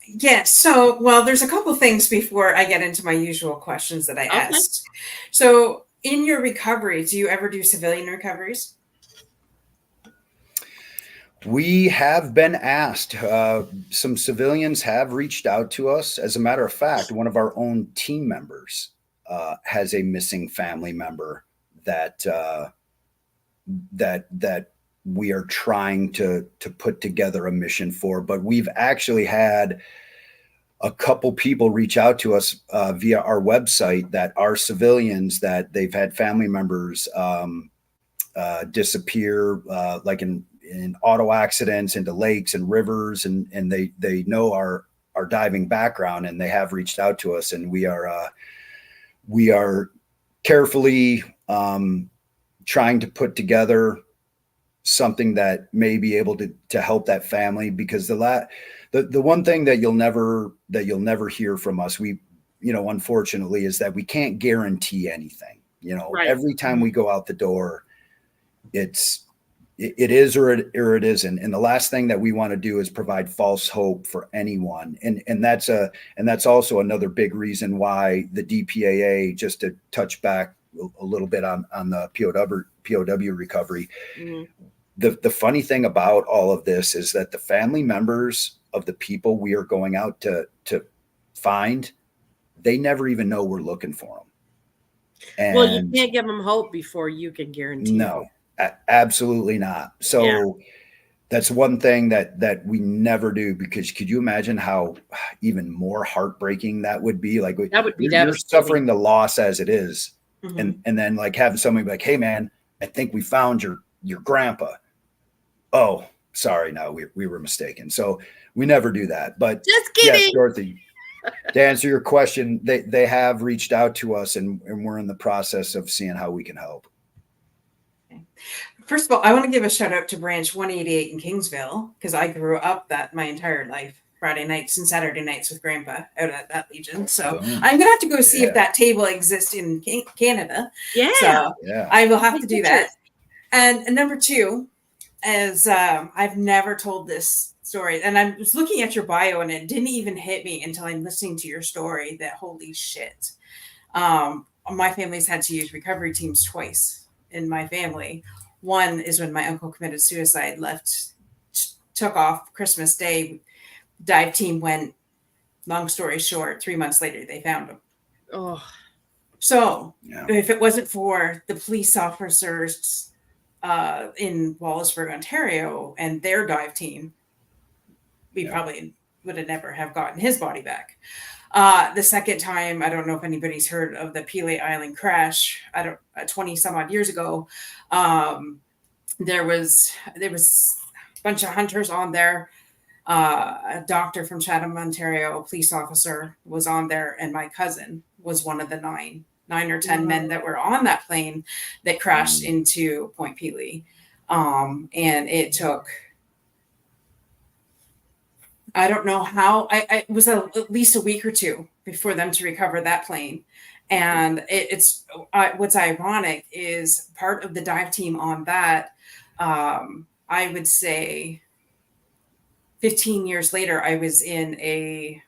Yes. So, well, there's a couple things before I get into my usual questions that I asked. So in your recovery, do you ever do civilian recoveries? We have been asked. Some civilians have reached out to us. As a matter of fact, one of our own team members has a missing family member that we are trying to put together a mission for. But we've actually had a couple people reach out to us via our website that are civilians, that they've had family members disappear, like in auto accidents, into lakes and rivers, and they know our diving background, and they have reached out to us, and we are carefully trying to put together something that may be able to help that family, because the one thing that you'll never hear from us, unfortunately, is that we can't guarantee anything. Right. Every time we go out the door, it is or it isn't. And the last thing that we want to do is provide false hope for anyone. And that's also another big reason why the DPAA, just to touch back a little bit on the POW recovery. The funny thing about all of this is that the family members of the people we are going out to find, they never even know we're looking for them. And well, you can't give them hope before you can guarantee. No, absolutely not. So that's one thing that we never do, because could you imagine how even more heartbreaking that would be? Like, that would be you're suffering the loss as it is. Mhm. And then like having somebody be like, hey man, I think we found your grandpa. Oh, sorry. No, we were mistaken. So we never do that. But just kidding. yes, Dorothy, to answer your question, they have reached out to us, and we're in the process of seeing how we can help. Okay. First of all, I want to give a shout out to Branch 188 in Kingsville, because I grew up that my entire life, Friday nights and Saturday nights with Grandpa out at that Legion. So I'm gonna have to go see if that table exists in Canada. Yeah. So I will have to do that. And number two, as I've never told this story, and I was looking at your bio and it didn't even hit me until I'm listening to your story that holy shit. My family's had to use recovery teams twice in my family. One is when my uncle committed suicide, took off Christmas Day. Dive team went, long story short, 3 months later, they found him. Oh. So if it wasn't for the police officers in Wallaceburg, Ontario, and their dive team, we probably would have never have gotten his body back. The second time, I don't know if anybody's heard of the Pele Island crash. 20 some odd years ago. There was a bunch of hunters on there. A doctor from Chatham, Ontario, a police officer was on there, and my cousin was one of the nine or 10 men that were on that plane that crashed into Point Pelee. And it took, I don't know how, it was at least a week or two before them to recover that plane. And it's what's ironic is part of the dive team on that, I would say 15 years later, I was in a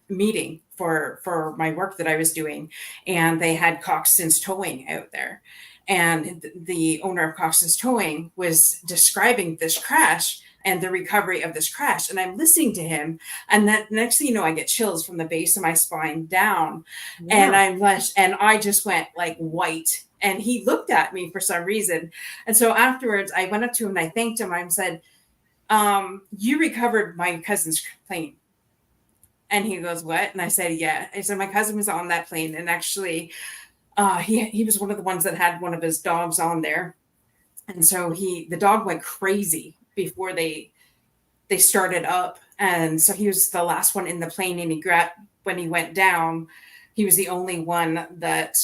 meeting for my work that I was doing, and they had Coxton's Towing out there. And the owner of Coxton's Towing was describing this crash and the recovery of this crash. And I'm listening to him. And that next thing you know, I get chills from the base of my spine down. And I just went like white. And he looked at me for some reason. And so afterwards, I went up to him and I thanked him. I said, you recovered my cousin's plane. And he goes, what? And I said, yeah. I said, my cousin was on that plane. And actually, he was one of the ones that had one of his dogs on there. And so the dog went crazy before they started up. And so he was the last one in the plane. And when he went down, he was the only one that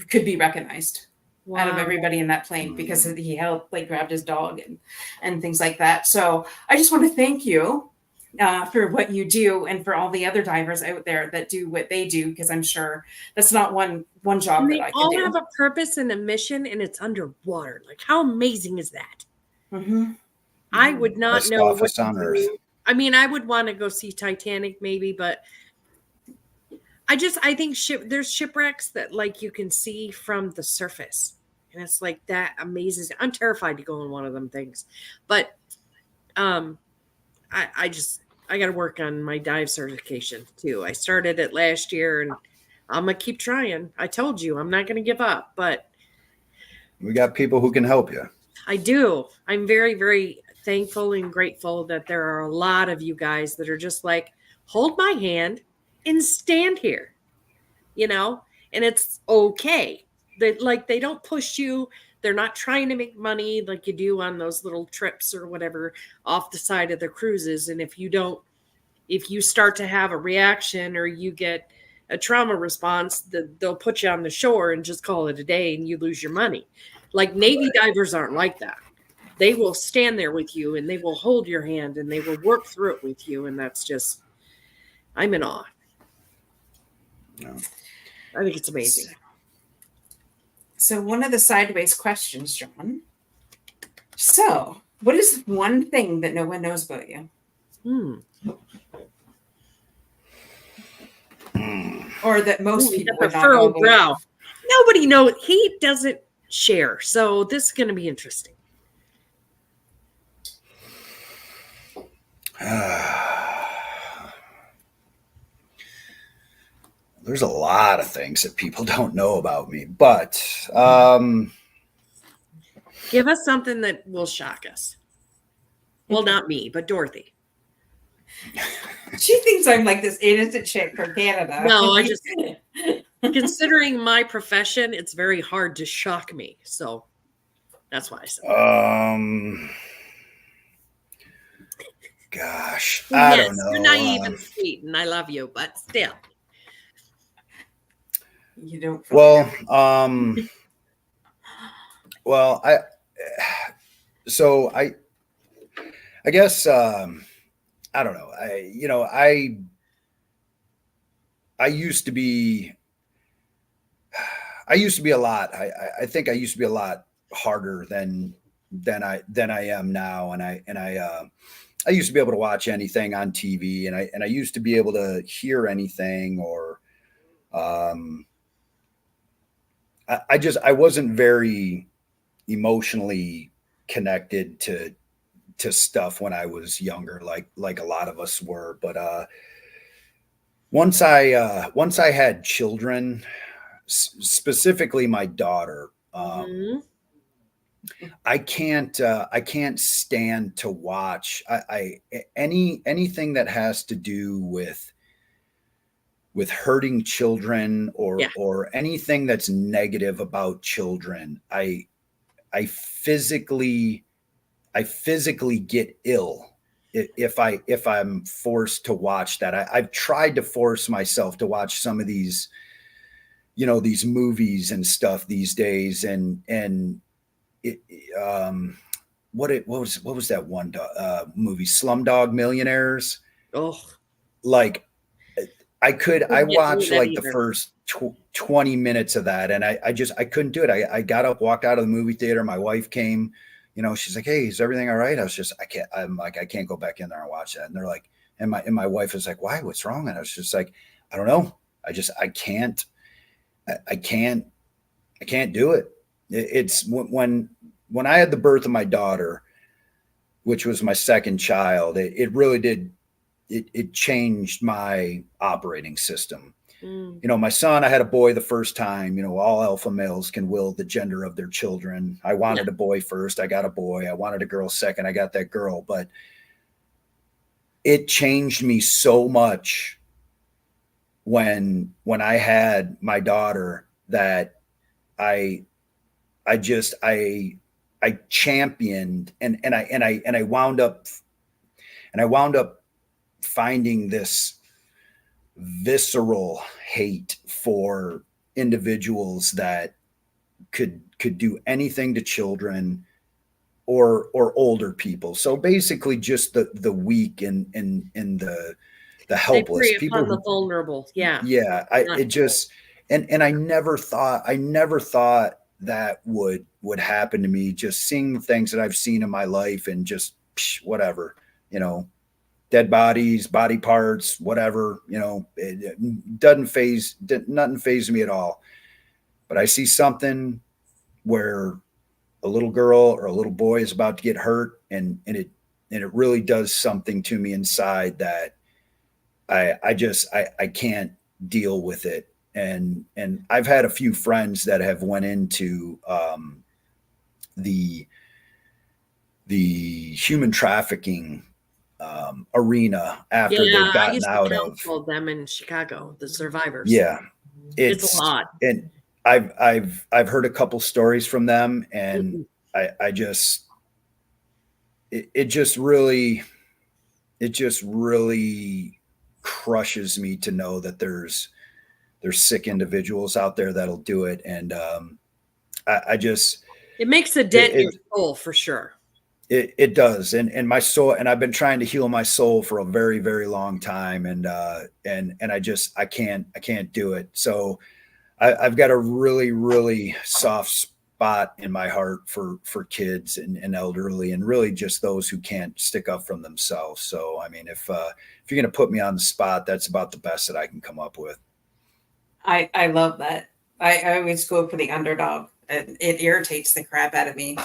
could be recognized. Wow. Out of everybody in that plane, because he helped, grabbed his dog and things like that. So I just want to thank you for what you do, and for all the other divers out there that do what they do, because I'm sure that's not one job that I can do. They all have a purpose and a mission, and it's underwater. Like, how amazing is that? Mm-hmm. I would not know what's on Earth. I mean, I would want to go see Titanic maybe, but I think there's shipwrecks that you can see from the surface. And it's like that amazes. I'm terrified to go on one of them things, but I got to work on my dive certification too. I started it last year, and I'm gonna keep trying. I told you I'm not gonna give up, but we got people who can help you. I do. I'm very, very thankful and grateful that there are a lot of you guys that are just like, hold my hand and stand here, and it's okay. They don't push you. They're not trying to make money like you do on those little trips or whatever off the side of the cruises. And if you start to have a reaction or you get a trauma response, they'll put you on the shore and just call it a day, and you lose your money. Like Navy divers aren't like that. They will stand there with you, and they will hold your hand, and they will work through it with you. And that's just, I'm in awe. No. I think it's amazing. So one of the sideways questions, John. So, what is one thing that no one knows about you? Or that most people would not know about brow. Nobody knows. He doesn't share. So this is going to be interesting. There's a lot of things that people don't know about me, but give us something that will shock us. Well, not me, but Dorothy. She thinks I'm like this innocent chick from Canada. No, I just, considering my profession, it's very hard to shock me. So that's why I said gosh, I don't know. You're naive and sweet, and I love you, but still. You don't. Well, I guess, I don't know. I used to be a lot. I think I used to be a lot harder than I am now. And I used to be able to watch anything on TV, and I used to be able to hear anything, or, I wasn't very emotionally connected to stuff when I was younger, like a lot of us were. But once I had children, specifically my daughter, I can't stand to watch anything that has to do with hurting children, or anything that's negative about children. I physically get ill if I'm forced to watch that. I've tried to force myself to watch some of these, these movies and stuff these days. And what was that one movie, Slumdog Millionaires? Oh, like I watched like the either. first 20 minutes of that, and I couldn't do it. I got up, walked out of the movie theater. My wife came, she's like, "Hey, is everything all right?" I was just, I can't go back in there and watch that. And they're like, and my wife was like, "Why? What's wrong?" And I was just like, "I don't know. I can't do it." It's when I had the birth of my daughter, which was my second child, it really did. It changed my operating system. My son, I had a boy the first time. All alpha males can will the gender of their children. I wanted a boy first. I got a boy. I wanted a girl second. I got that girl. But it changed me so much when I had my daughter that I championed, and I wound up finding this visceral hate for individuals that could do anything to children or older people. So basically just the weak and the helpless people, the vulnerable. Yeah. Yeah. And I never thought that would happen to me, just seeing things that I've seen in my life, and just whatever, dead bodies, body parts, whatever, it nothing fazed me at all. But I see something where a little girl or a little boy is about to get hurt, and it really does something to me inside that I can't deal with it. And I've had a few friends that have went into the human trafficking arena after they've gotten out of them in Chicago, the survivors. Yeah, it's a lot. And I've heard a couple stories from them, and I just it just really crushes me to know that there's sick individuals out there that'll do it. And it makes a dent in your soul for sure. It does. And my soul, and I've been trying to heal my soul for a very, very long time. And I can't do it. So I've got a really, really soft spot in my heart for kids and elderly, and really just those who can't stick up for themselves. So, I mean, if you're going to put me on the spot, that's about the best that I can come up with. I love that. I always go for the underdog. It irritates the crap out of me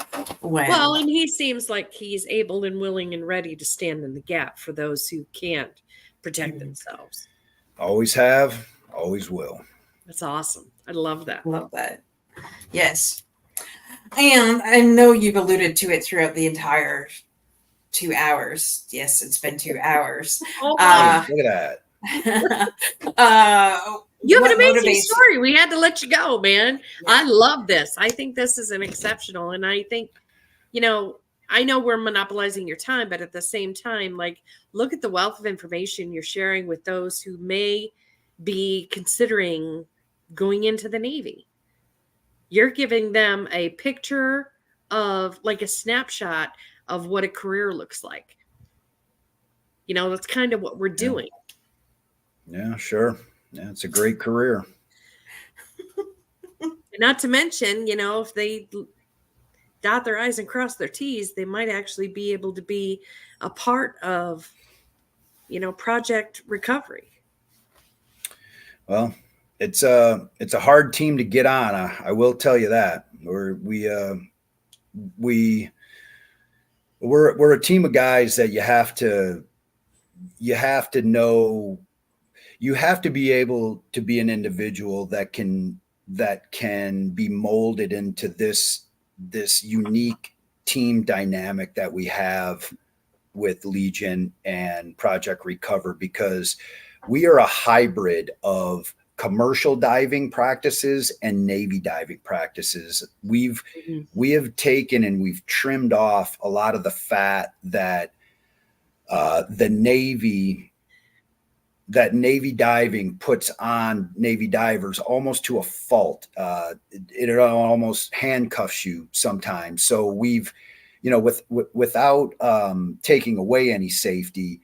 when. Well, and he seems like he's able and willing and ready to stand in the gap for those who can't protect themselves. Always have, always will. That's awesome. I love that. Love that. Yes. And I know you've alluded to it throughout the entire 2 hours. Yes, it's been 2 hours. Oh, wow. Look at that. You have an amazing story. We had to let you go, man. Yeah. I love this. I think this is an exceptional. And I think, I know we're monopolizing your time, but at the same time, like, look at the wealth of information you're sharing with those who may be considering going into the Navy. You're giving them a picture of, like, a snapshot of what a career looks like. That's kind of what we're doing. Yeah, sure. Yeah, it's a great career. Not to mention, if they dot their I's and cross their T's, they might actually be able to be a part of, project recovery. Well, it's a hard team to get on. I will tell you that. We're a team of guys that you have to know. You have to be able to be an individual that can be molded into this unique team dynamic that we have with Legion and Project Recover, because we are a hybrid of commercial diving practices and Navy diving practices. We have taken and we've trimmed off a lot of the fat that Navy diving puts on Navy divers almost to a fault. It almost handcuffs you sometimes. So we've, without taking away any safety,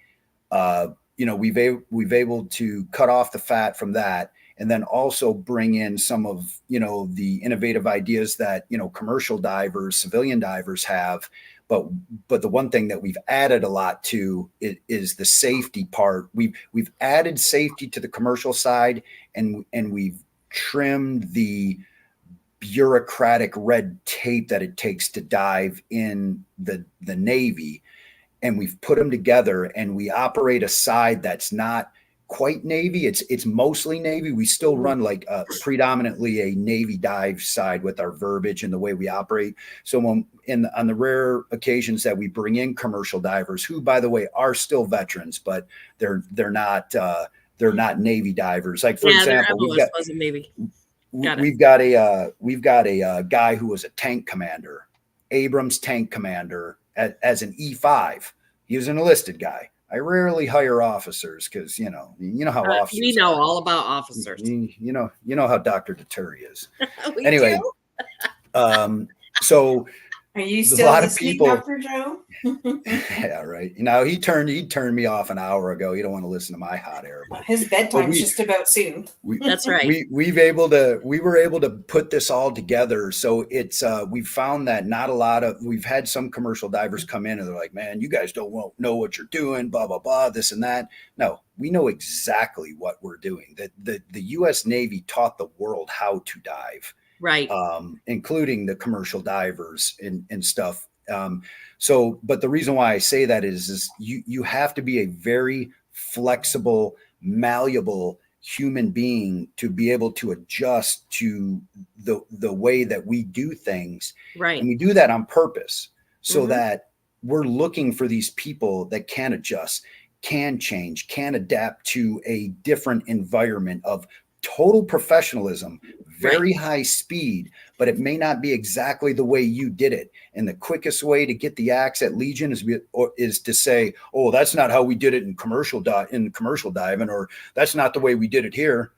we've able to cut off the fat from that, and then also bring in some of, the innovative ideas that, commercial divers, civilian divers have. But the one thing that we've added a lot to is the safety part. We've added safety to the commercial side, and we've trimmed the bureaucratic red tape that it takes to dive in the Navy, and we've put them together, and we operate a side that's not quite Navy. It's mostly Navy. We still run like predominantly a Navy dive side with our verbiage and the way we operate. So on the rare occasions that we bring in commercial divers, who, by the way, are still veterans, but they're not Navy divers. Like, for example, we've got a guy who was a tank commander, Abrams tank commander as an E5. He was an enlisted guy. I rarely hire officers because, you know how officers we know all about officers. You know how Dr. Deterri is. Anyway, so are you still listening, Dr. Joe? Yeah, right. He turned me off an hour ago. You don't want to listen to my hot air. But his bedtime's just about soon. That's right. We were able to put this all together. So it's we found that we've had some commercial divers come in and they're like, man, you guys don't know what you're doing, blah, blah, blah, this and that. No, we know exactly what we're doing. The U.S. Navy taught the world how to dive. Right. Including the commercial divers and stuff. But the reason why I say that is you have to be a very flexible, malleable human being to be able to adjust to the way that we do things. Right. And we do that on purpose so that we're looking for these people that can adjust, can change, can adapt to a different environment of total professionalism, very high speed, but it may not be exactly the way you did it. And the quickest way to get the axe at Legion is to say, oh, that's not how we did it in commercial diving, or that's not the way we did it here.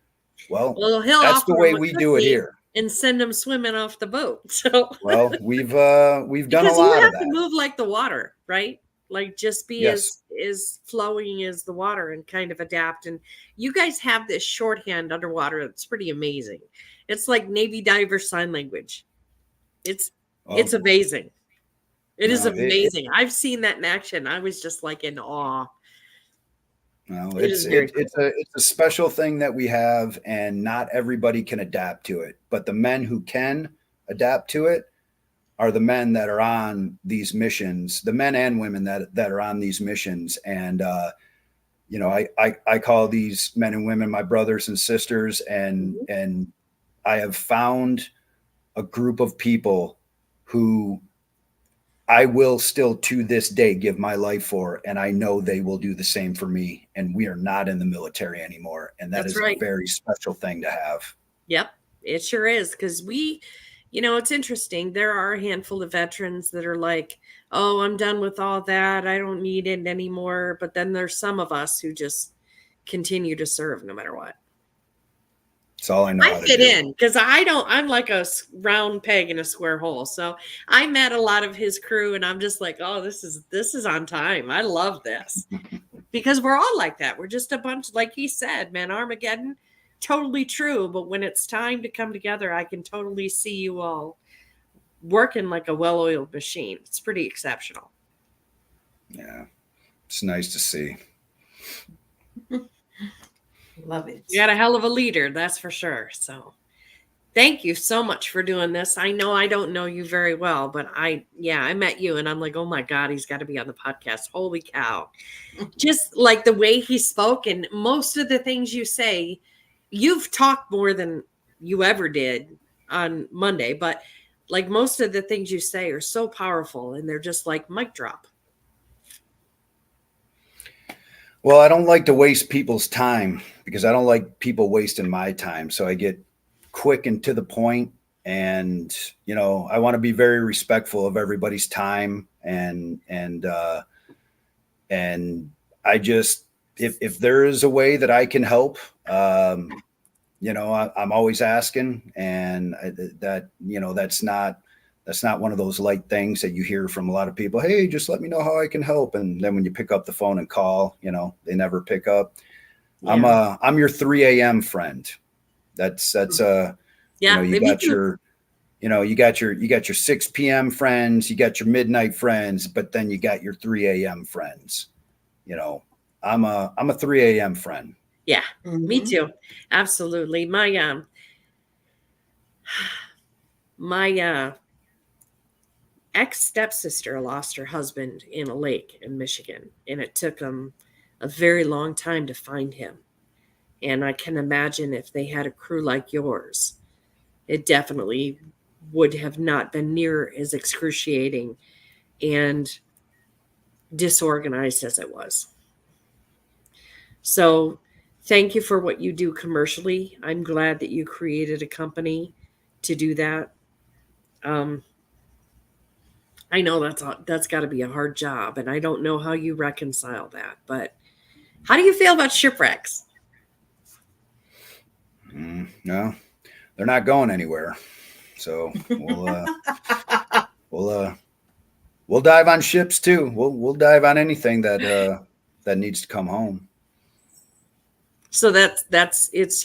Well, that's the way we do it here. and send them swimming off the boat. So Well, we've done a because you lot of have to that. move like the water, right? Like just be Yes. as flowing as the water and kind of adapt. And you guys have this shorthand underwater that's pretty amazing. It's like Navy diver sign language. It's Well, amazing. It is no, amazing. I've seen that in action. I was just like in awe. no, It is very it's a special thing that we have, and not everybody can adapt to it. But the men who can adapt to it are the men that are on these missions, the men and women that are on these missions. And I call these men and women my brothers and sisters, and I have found a group of people who I will still to this day give my life for, and I know they will do the same for me. And we are not in the military anymore, and that That's is right. a very special thing to have. Yep, it sure is. Because it's interesting. There are a handful of veterans that are like, oh, I'm done with all that. I don't need it anymore. But then there's some of us who just continue to serve no matter what. It's all I know how I to fit do. in because I'm like a round peg in a square hole. So I met a lot of his crew and I'm just like, oh, this is on time. I love this because we're all like that. We're just a bunch, like he said, man, Armageddon, totally true. But when it's time to come together, I can totally see you all working like a well-oiled machine. It's pretty exceptional. Yeah, it's nice to see. Love it. You got a hell of a leader, that's for sure. So thank you so much for doing this. I know I don't know you very well, but I met you and I'm like, oh my God, he's got to be on the podcast. Holy cow. Just like the way he spoke and most of the things you say, you've talked more than you ever did on Monday, but like most of the things you say are so powerful and they're just like mic drop. Well, I don't like to waste people's time because I don't like people wasting my time. So I get quick and to the point, and I want to be very respectful of everybody's time, and I just, if there is a way that I can help, I'm always asking, and that's not one of those light things that you hear from a lot of people. Hey, just let me know how I can help. And then when you pick up the phone and call, they never pick up. Yeah. I'm your 3 a.m. friend. That's you got your 6 p.m. friends, you got your midnight friends, but then you got your 3 a.m. friends. I'm a 3 a.m. friend. Yeah, me too. Absolutely. My ex-stepsister lost her husband in a lake in Michigan, and it took them a very long time to find him. And I can imagine if they had a crew like yours, it definitely would have not been near as excruciating and disorganized as it was. So thank you for what you do commercially. I'm glad that you created a company to do that. I know that's got to be a hard job, and I don't know how you reconcile that. But how do you feel about shipwrecks? No, they're not going anywhere. So we'll dive on ships too. We'll dive on anything that needs to come home. So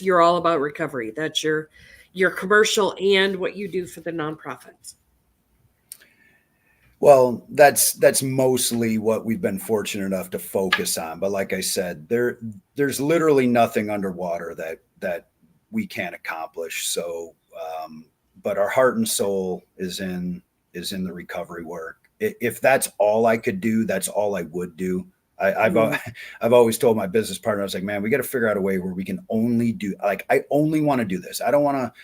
you're all about recovery. That's your commercial and what you do for the nonprofits. Well, that's mostly what we've been fortunate enough to focus on. But like I said, there's literally nothing underwater that we can't accomplish. So, but our heart and soul is in the recovery work. If that's all I could do, that's all I would do. I've always told my business partner, I was like, man, we got to figure out a way where we can only do, like, I only want to do this. I don't want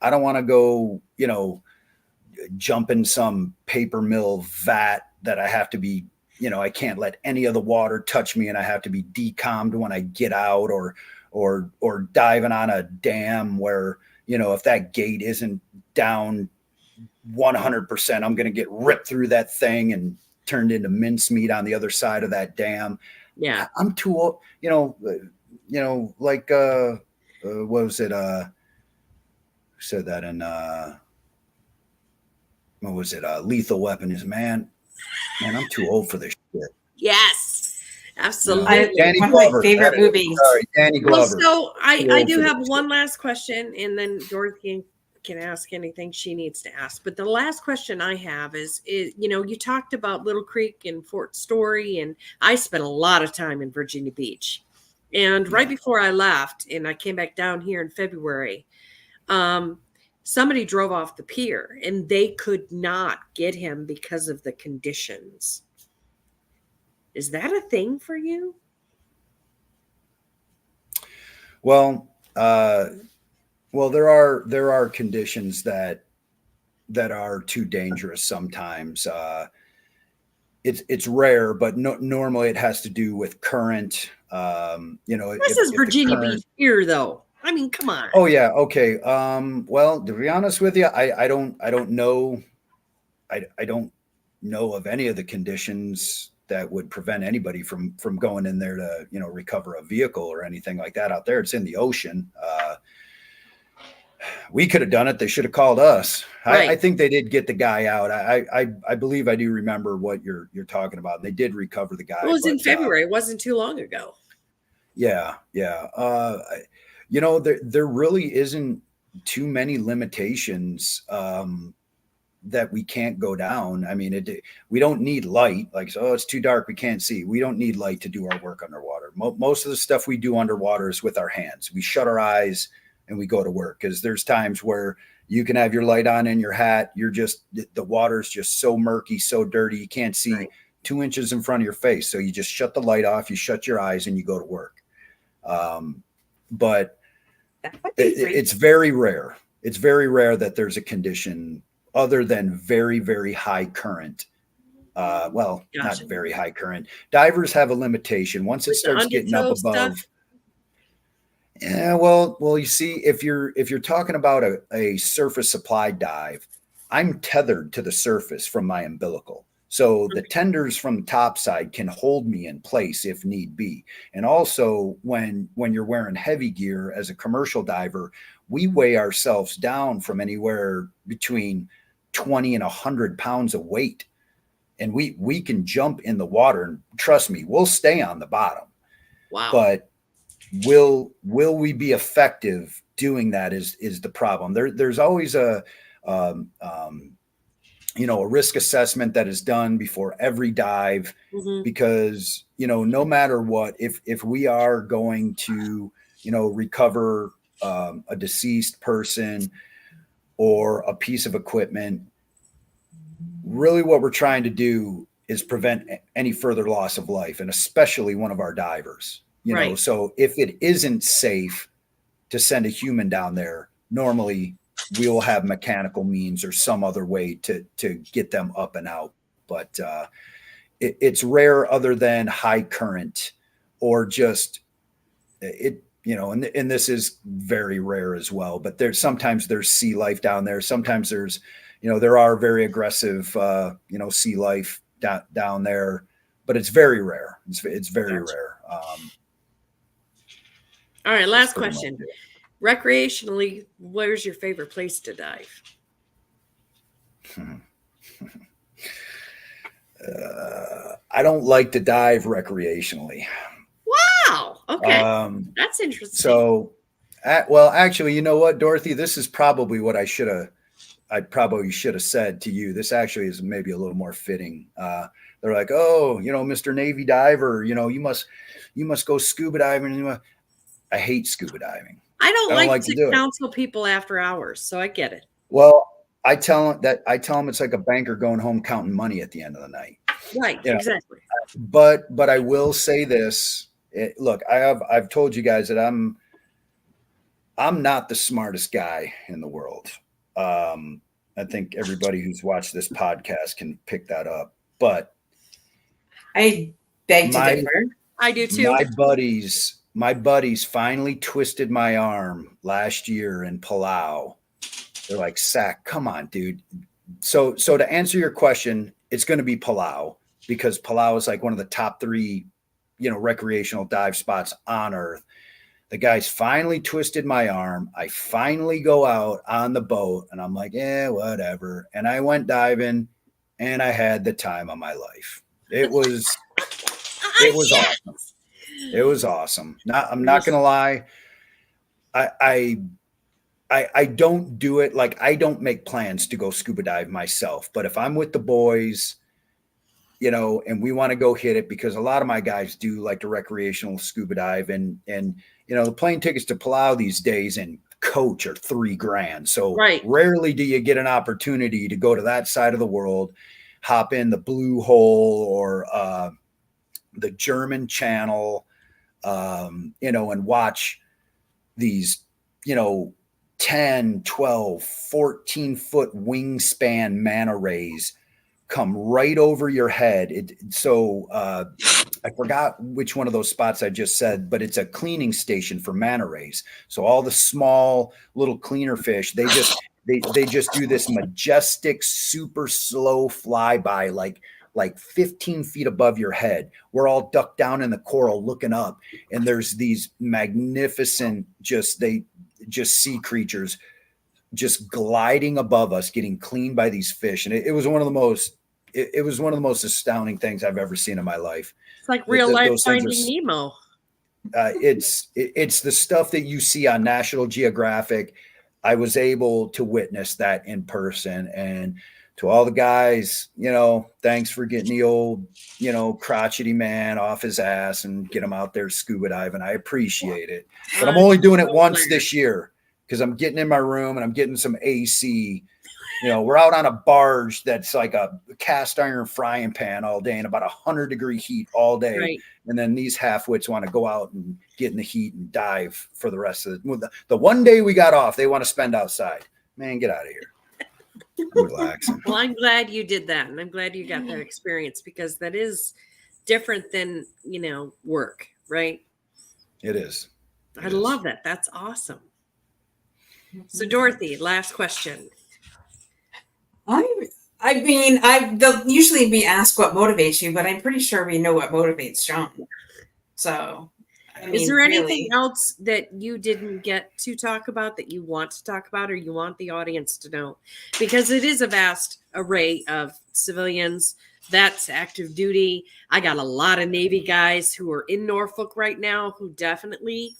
to go, jump in some paper mill vat that I have to be, I can't let any of the water touch me and I have to be decommed when I get out, or diving on a dam where, if that gate isn't down 100%, I'm going to get ripped through that thing and turned into mincemeat on the other side of that dam. Yeah. I'm too old, like, what was it? said that in what was it? Lethal Weapon. Is man, I'm too old for this shit. Yes, You know, absolutely. Danny One of my Glover. favorite That is- movies. Sorry, Danny Well, Glover. so I old do for have this. one last question, and then Dorothy can ask anything she needs to ask. But the last question I have is you talked about Little Creek and Fort Story, and I spent a lot of time in Virginia Beach. And right Yeah. before I left, and I came back down here in February, somebody drove off the pier, and they could not get him because of the conditions. Is that a thing for you? Well, there are conditions that are too dangerous sometimes. It's rare, but normally it has to do with current. This is Virginia Beach here, though. I mean, come on. Oh yeah, okay. Well, to be honest with you, I don't know. I don't know of any of the conditions that would prevent anybody from going in there to recover a vehicle or anything like that out there. It's in the ocean. We could have done it. They should have called us. Right. I think they did get the guy out. I believe I do remember what you're talking about. They did recover the guy. It was in February. It wasn't too long ago. Yeah. There really isn't too many limitations that we can't go down. I mean, we don't need light. Like, it's too dark, we can't see. We don't need light to do our work underwater. Most of the stuff we do underwater is with our hands. We shut our eyes and we go to work, because there's times where you can have your light on in your hat. The water's just so murky, so dirty, you can't see 2 inches in front of your face. So you just shut the light off, you shut your eyes, and you go to work. But it's very rare. It's very rare that there's a condition other than very, very high current. Gotcha. Not very high current. Divers have a limitation. Once it starts getting up above. Stuff? Yeah, well, you see, if you're talking about a surface supply dive, I'm tethered to the surface from my umbilical. So the tenders from the top side can hold me in place if need be. And also when you're wearing heavy gear as a commercial diver, we weigh ourselves down from anywhere between 20 and 100 pounds of weight. And we can jump in the water, and trust me, we'll stay on the bottom. Wow. But will we be effective doing that is the problem. There's always a risk assessment that is done before every dive, because no matter what, if we are going to recover a deceased person or a piece of equipment, really what we're trying to do is prevent any further loss of life, and especially one of our divers. So if it isn't safe to send a human down there, normally we will have mechanical means or some other way to get them up and out. But it's rare other than high current or just it, and this is very rare as well. But sometimes there's sea life down there. Sometimes there's, there are very aggressive, sea life down there, but it's very rare. It's very rare. All right, last question. Recreationally, where's your favorite place to dive? I don't like to dive recreationally. Wow. Okay. That's interesting. So, actually, you know what, Dorothy? This is probably what I probably should have said to you. This actually is maybe a little more fitting. They're like, oh, Mr. Navy diver, you must go scuba diving. I hate scuba diving. I don't like to counsel people after hours, so I get it. Well, I tell them it's like a banker going home counting money at the end of the night. Right, exactly. But I will say this. Look, I've told you guys that I'm not the smartest guy in the world. I think everybody who's watched this podcast can pick that up. But I beg to differ. I do too. My buddies finally twisted my arm last year in Palau. They're like, Sack, come on, dude. So to answer your question, it's going to be Palau, because Palau is like one of the top 3, recreational dive spots on Earth. The guy's finally twisted my arm. I finally go out on the boat and I'm like, yeah, whatever. And I went diving and I had the time of my life. It was awesome. It was awesome. I'm not going to lie. I don't do it. Like, I don't make plans to go scuba dive myself, but if I'm with the boys, and we want to go hit it, because a lot of my guys do like the recreational scuba dive, and the plane tickets to Palau these days and coach are $3,000. So rarely do you get an opportunity to go to that side of the world, hop in the Blue Hole or the German Channel, and watch these, 10, 12, 14-foot wingspan manta rays come right over your head. I forgot which one of those spots I just said, but it's a cleaning station for manta rays. So all the small little cleaner fish, they just do this majestic, super slow flyby, like 15 feet above your head. We're all ducked down in the coral looking up, and there's these magnificent, just sea creatures just gliding above us, getting cleaned by these fish. And it was one of the most astounding things I've ever seen in my life. It's like real life Finding Nemo. It's the stuff that you see on National Geographic. I was able to witness that in person. And to all the guys, thanks for getting the old, crotchety man off his ass and get him out there scuba diving. I appreciate it. But I'm only doing it once this year because I'm getting in my room and I'm getting some AC. We're out on a barge that's like a cast iron frying pan all day and about 100-degree heat all day. Right. And then these half-wits want to go out and get in the heat and dive for the rest of the one day we got off, they want to spend outside. Man, get out of here. I'm relaxing. Well, I'm glad you did that. And I'm glad you got that experience, because that is different than, work, right? It is. I love that. That's awesome. So Dorothy, last question. They'll usually be asked what motivates you, but I'm pretty sure we know what motivates John. So, is there anything else that you didn't get to talk about that you want to talk about, or you want the audience to know? Because it is a vast array of civilians. That's active duty. I got a lot of Navy guys who are in Norfolk right now who definitely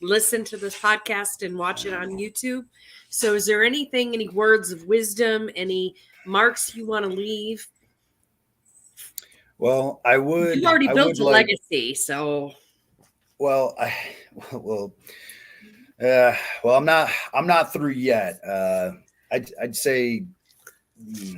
listen to this podcast and watch it on YouTube. So is there any words of wisdom, any marks you want to leave? Well, I would. You've already built a legacy, so. Well, I'm not through yet. I'd say.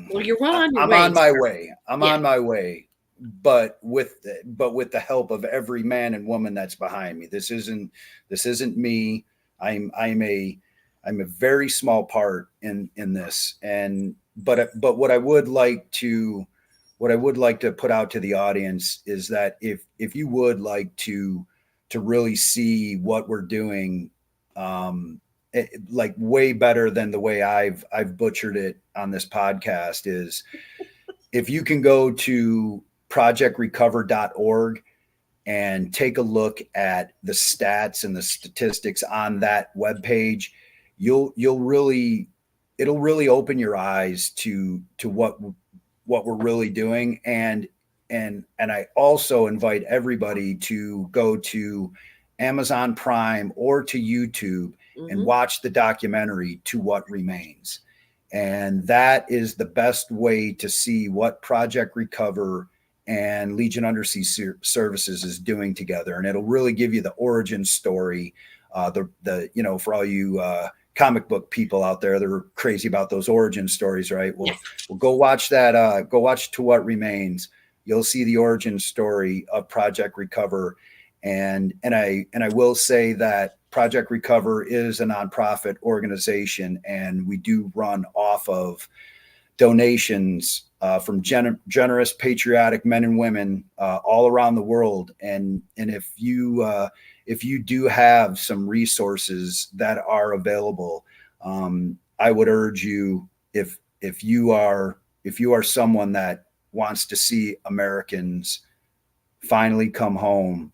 Well, you're well on your I'm way. on my way. I'm on my way, but with the help of every man and woman that's behind me. This isn't me. I'm a very small part in this, but what I would like to put out to the audience is that if you would like to really see what we're doing, like way better than the way I've butchered it on this podcast, is if you can go to projectrecover.org and take a look at the stats and the statistics on that webpage, it'll really open your eyes to what we're really doing. And I also invite everybody to go to Amazon Prime or to YouTube and watch the documentary To What Remains. And that is the best way to see what Project Recover and Legion Undersea Services is doing together. And it'll really give you the origin story, for all you comic book people out there that are crazy about those origin stories, right? Well, go watch that. Go watch To What Remains. You'll see the origin story of Project Recover. And I will say that Project Recover is a nonprofit organization, and we do run off of donations from generous, patriotic men and women all around the world. And if you do have some resources that are available, I would urge you, if you are someone that wants to see Americans finally come home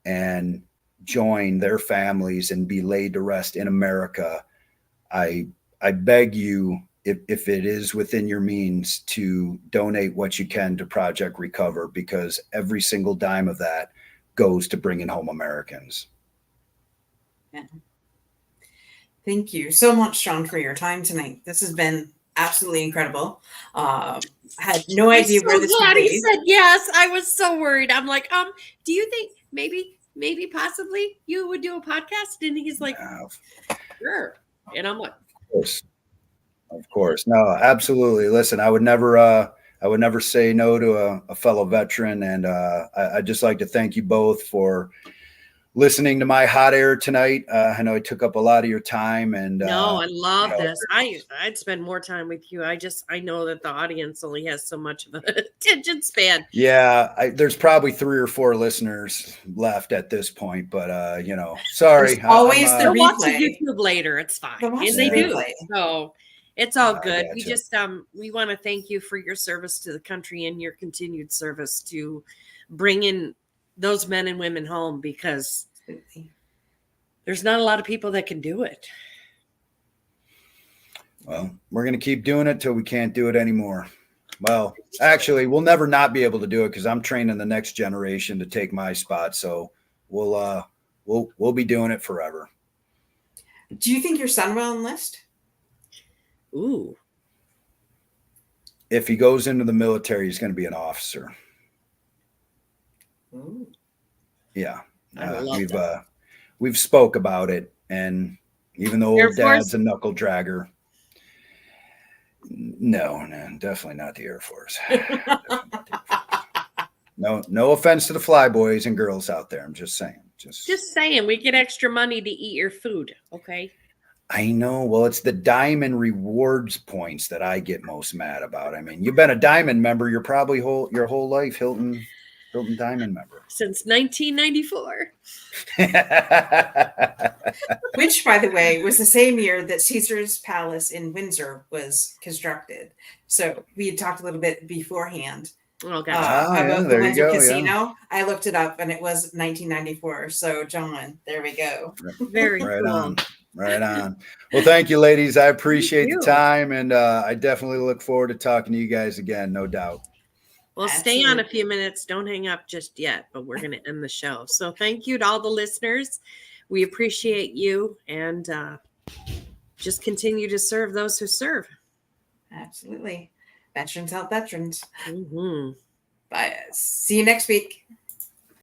and join their families and be laid to rest in America, I beg you, if it is within your means, to donate what you can to Project Recover, because every single dime of that goes to bringing home Americans. Yeah. Thank you so much, John, for your time tonight. This has been absolutely incredible. I had no idea where this would He lead. said yes. I was so worried. I'm like, do you think maybe possibly you would do a podcast? And he's like, sure. And I'm like, Of course. No, absolutely. Listen, I would never say no to a fellow veteran. And I'd just like to thank you both for listening to my hot air tonight. I know I took up a lot of your time, and no, I love this. I'd spend more time with you. I know that the audience only has so much of an attention span. Yeah, there's probably 3 or 4 listeners left at this point, but sorry. There's always the They'll watch replay. YouTube later. It's fine, They'll watch and the they do. replay. So it's all good. Gotcha. We just we want to thank you for your service to the country and your continued service to bring in those men and women home, because there's not a lot of people that can do it. Well, we're going to keep doing it till we can't do it anymore. Well, actually, we'll never not be able to do it, because I'm training the next generation to take my spot. So we'll be doing it forever. Do you think your son will enlist? Ooh. If he goes into the military, he's going to be an officer. Ooh. Yeah. We've We've spoke about it, and even though old dad's a knuckle dragger, no, definitely not the Air Force. No offense to the fly boys and girls out there. I'm just saying. Just saying, we get extra money to eat your food, okay? I know. Well, it's the diamond rewards points that I get most mad about. I mean, you've been a diamond member. You're probably your whole life Hilton Diamond member. Since 1994. Which, by the way, was the same year that Caesar's Palace in Windsor was constructed. So we had talked a little bit beforehand Oh, God. about the there you Windsor go, Casino. yeah. I looked it up, and it was 1994. So, John, there we go. Very Right cool. on. Right on. Well, thank you, ladies. I appreciate Thank the you. time, and I definitely look forward to talking to you guys again, no doubt. Well, stay on a Absolutely. few minutes. Don't hang up just yet, but we're going to end the show. So thank you to all the listeners. We appreciate you, and just continue to serve those who serve. Absolutely. Veterans help veterans. Mm-hmm. Bye. See you next week.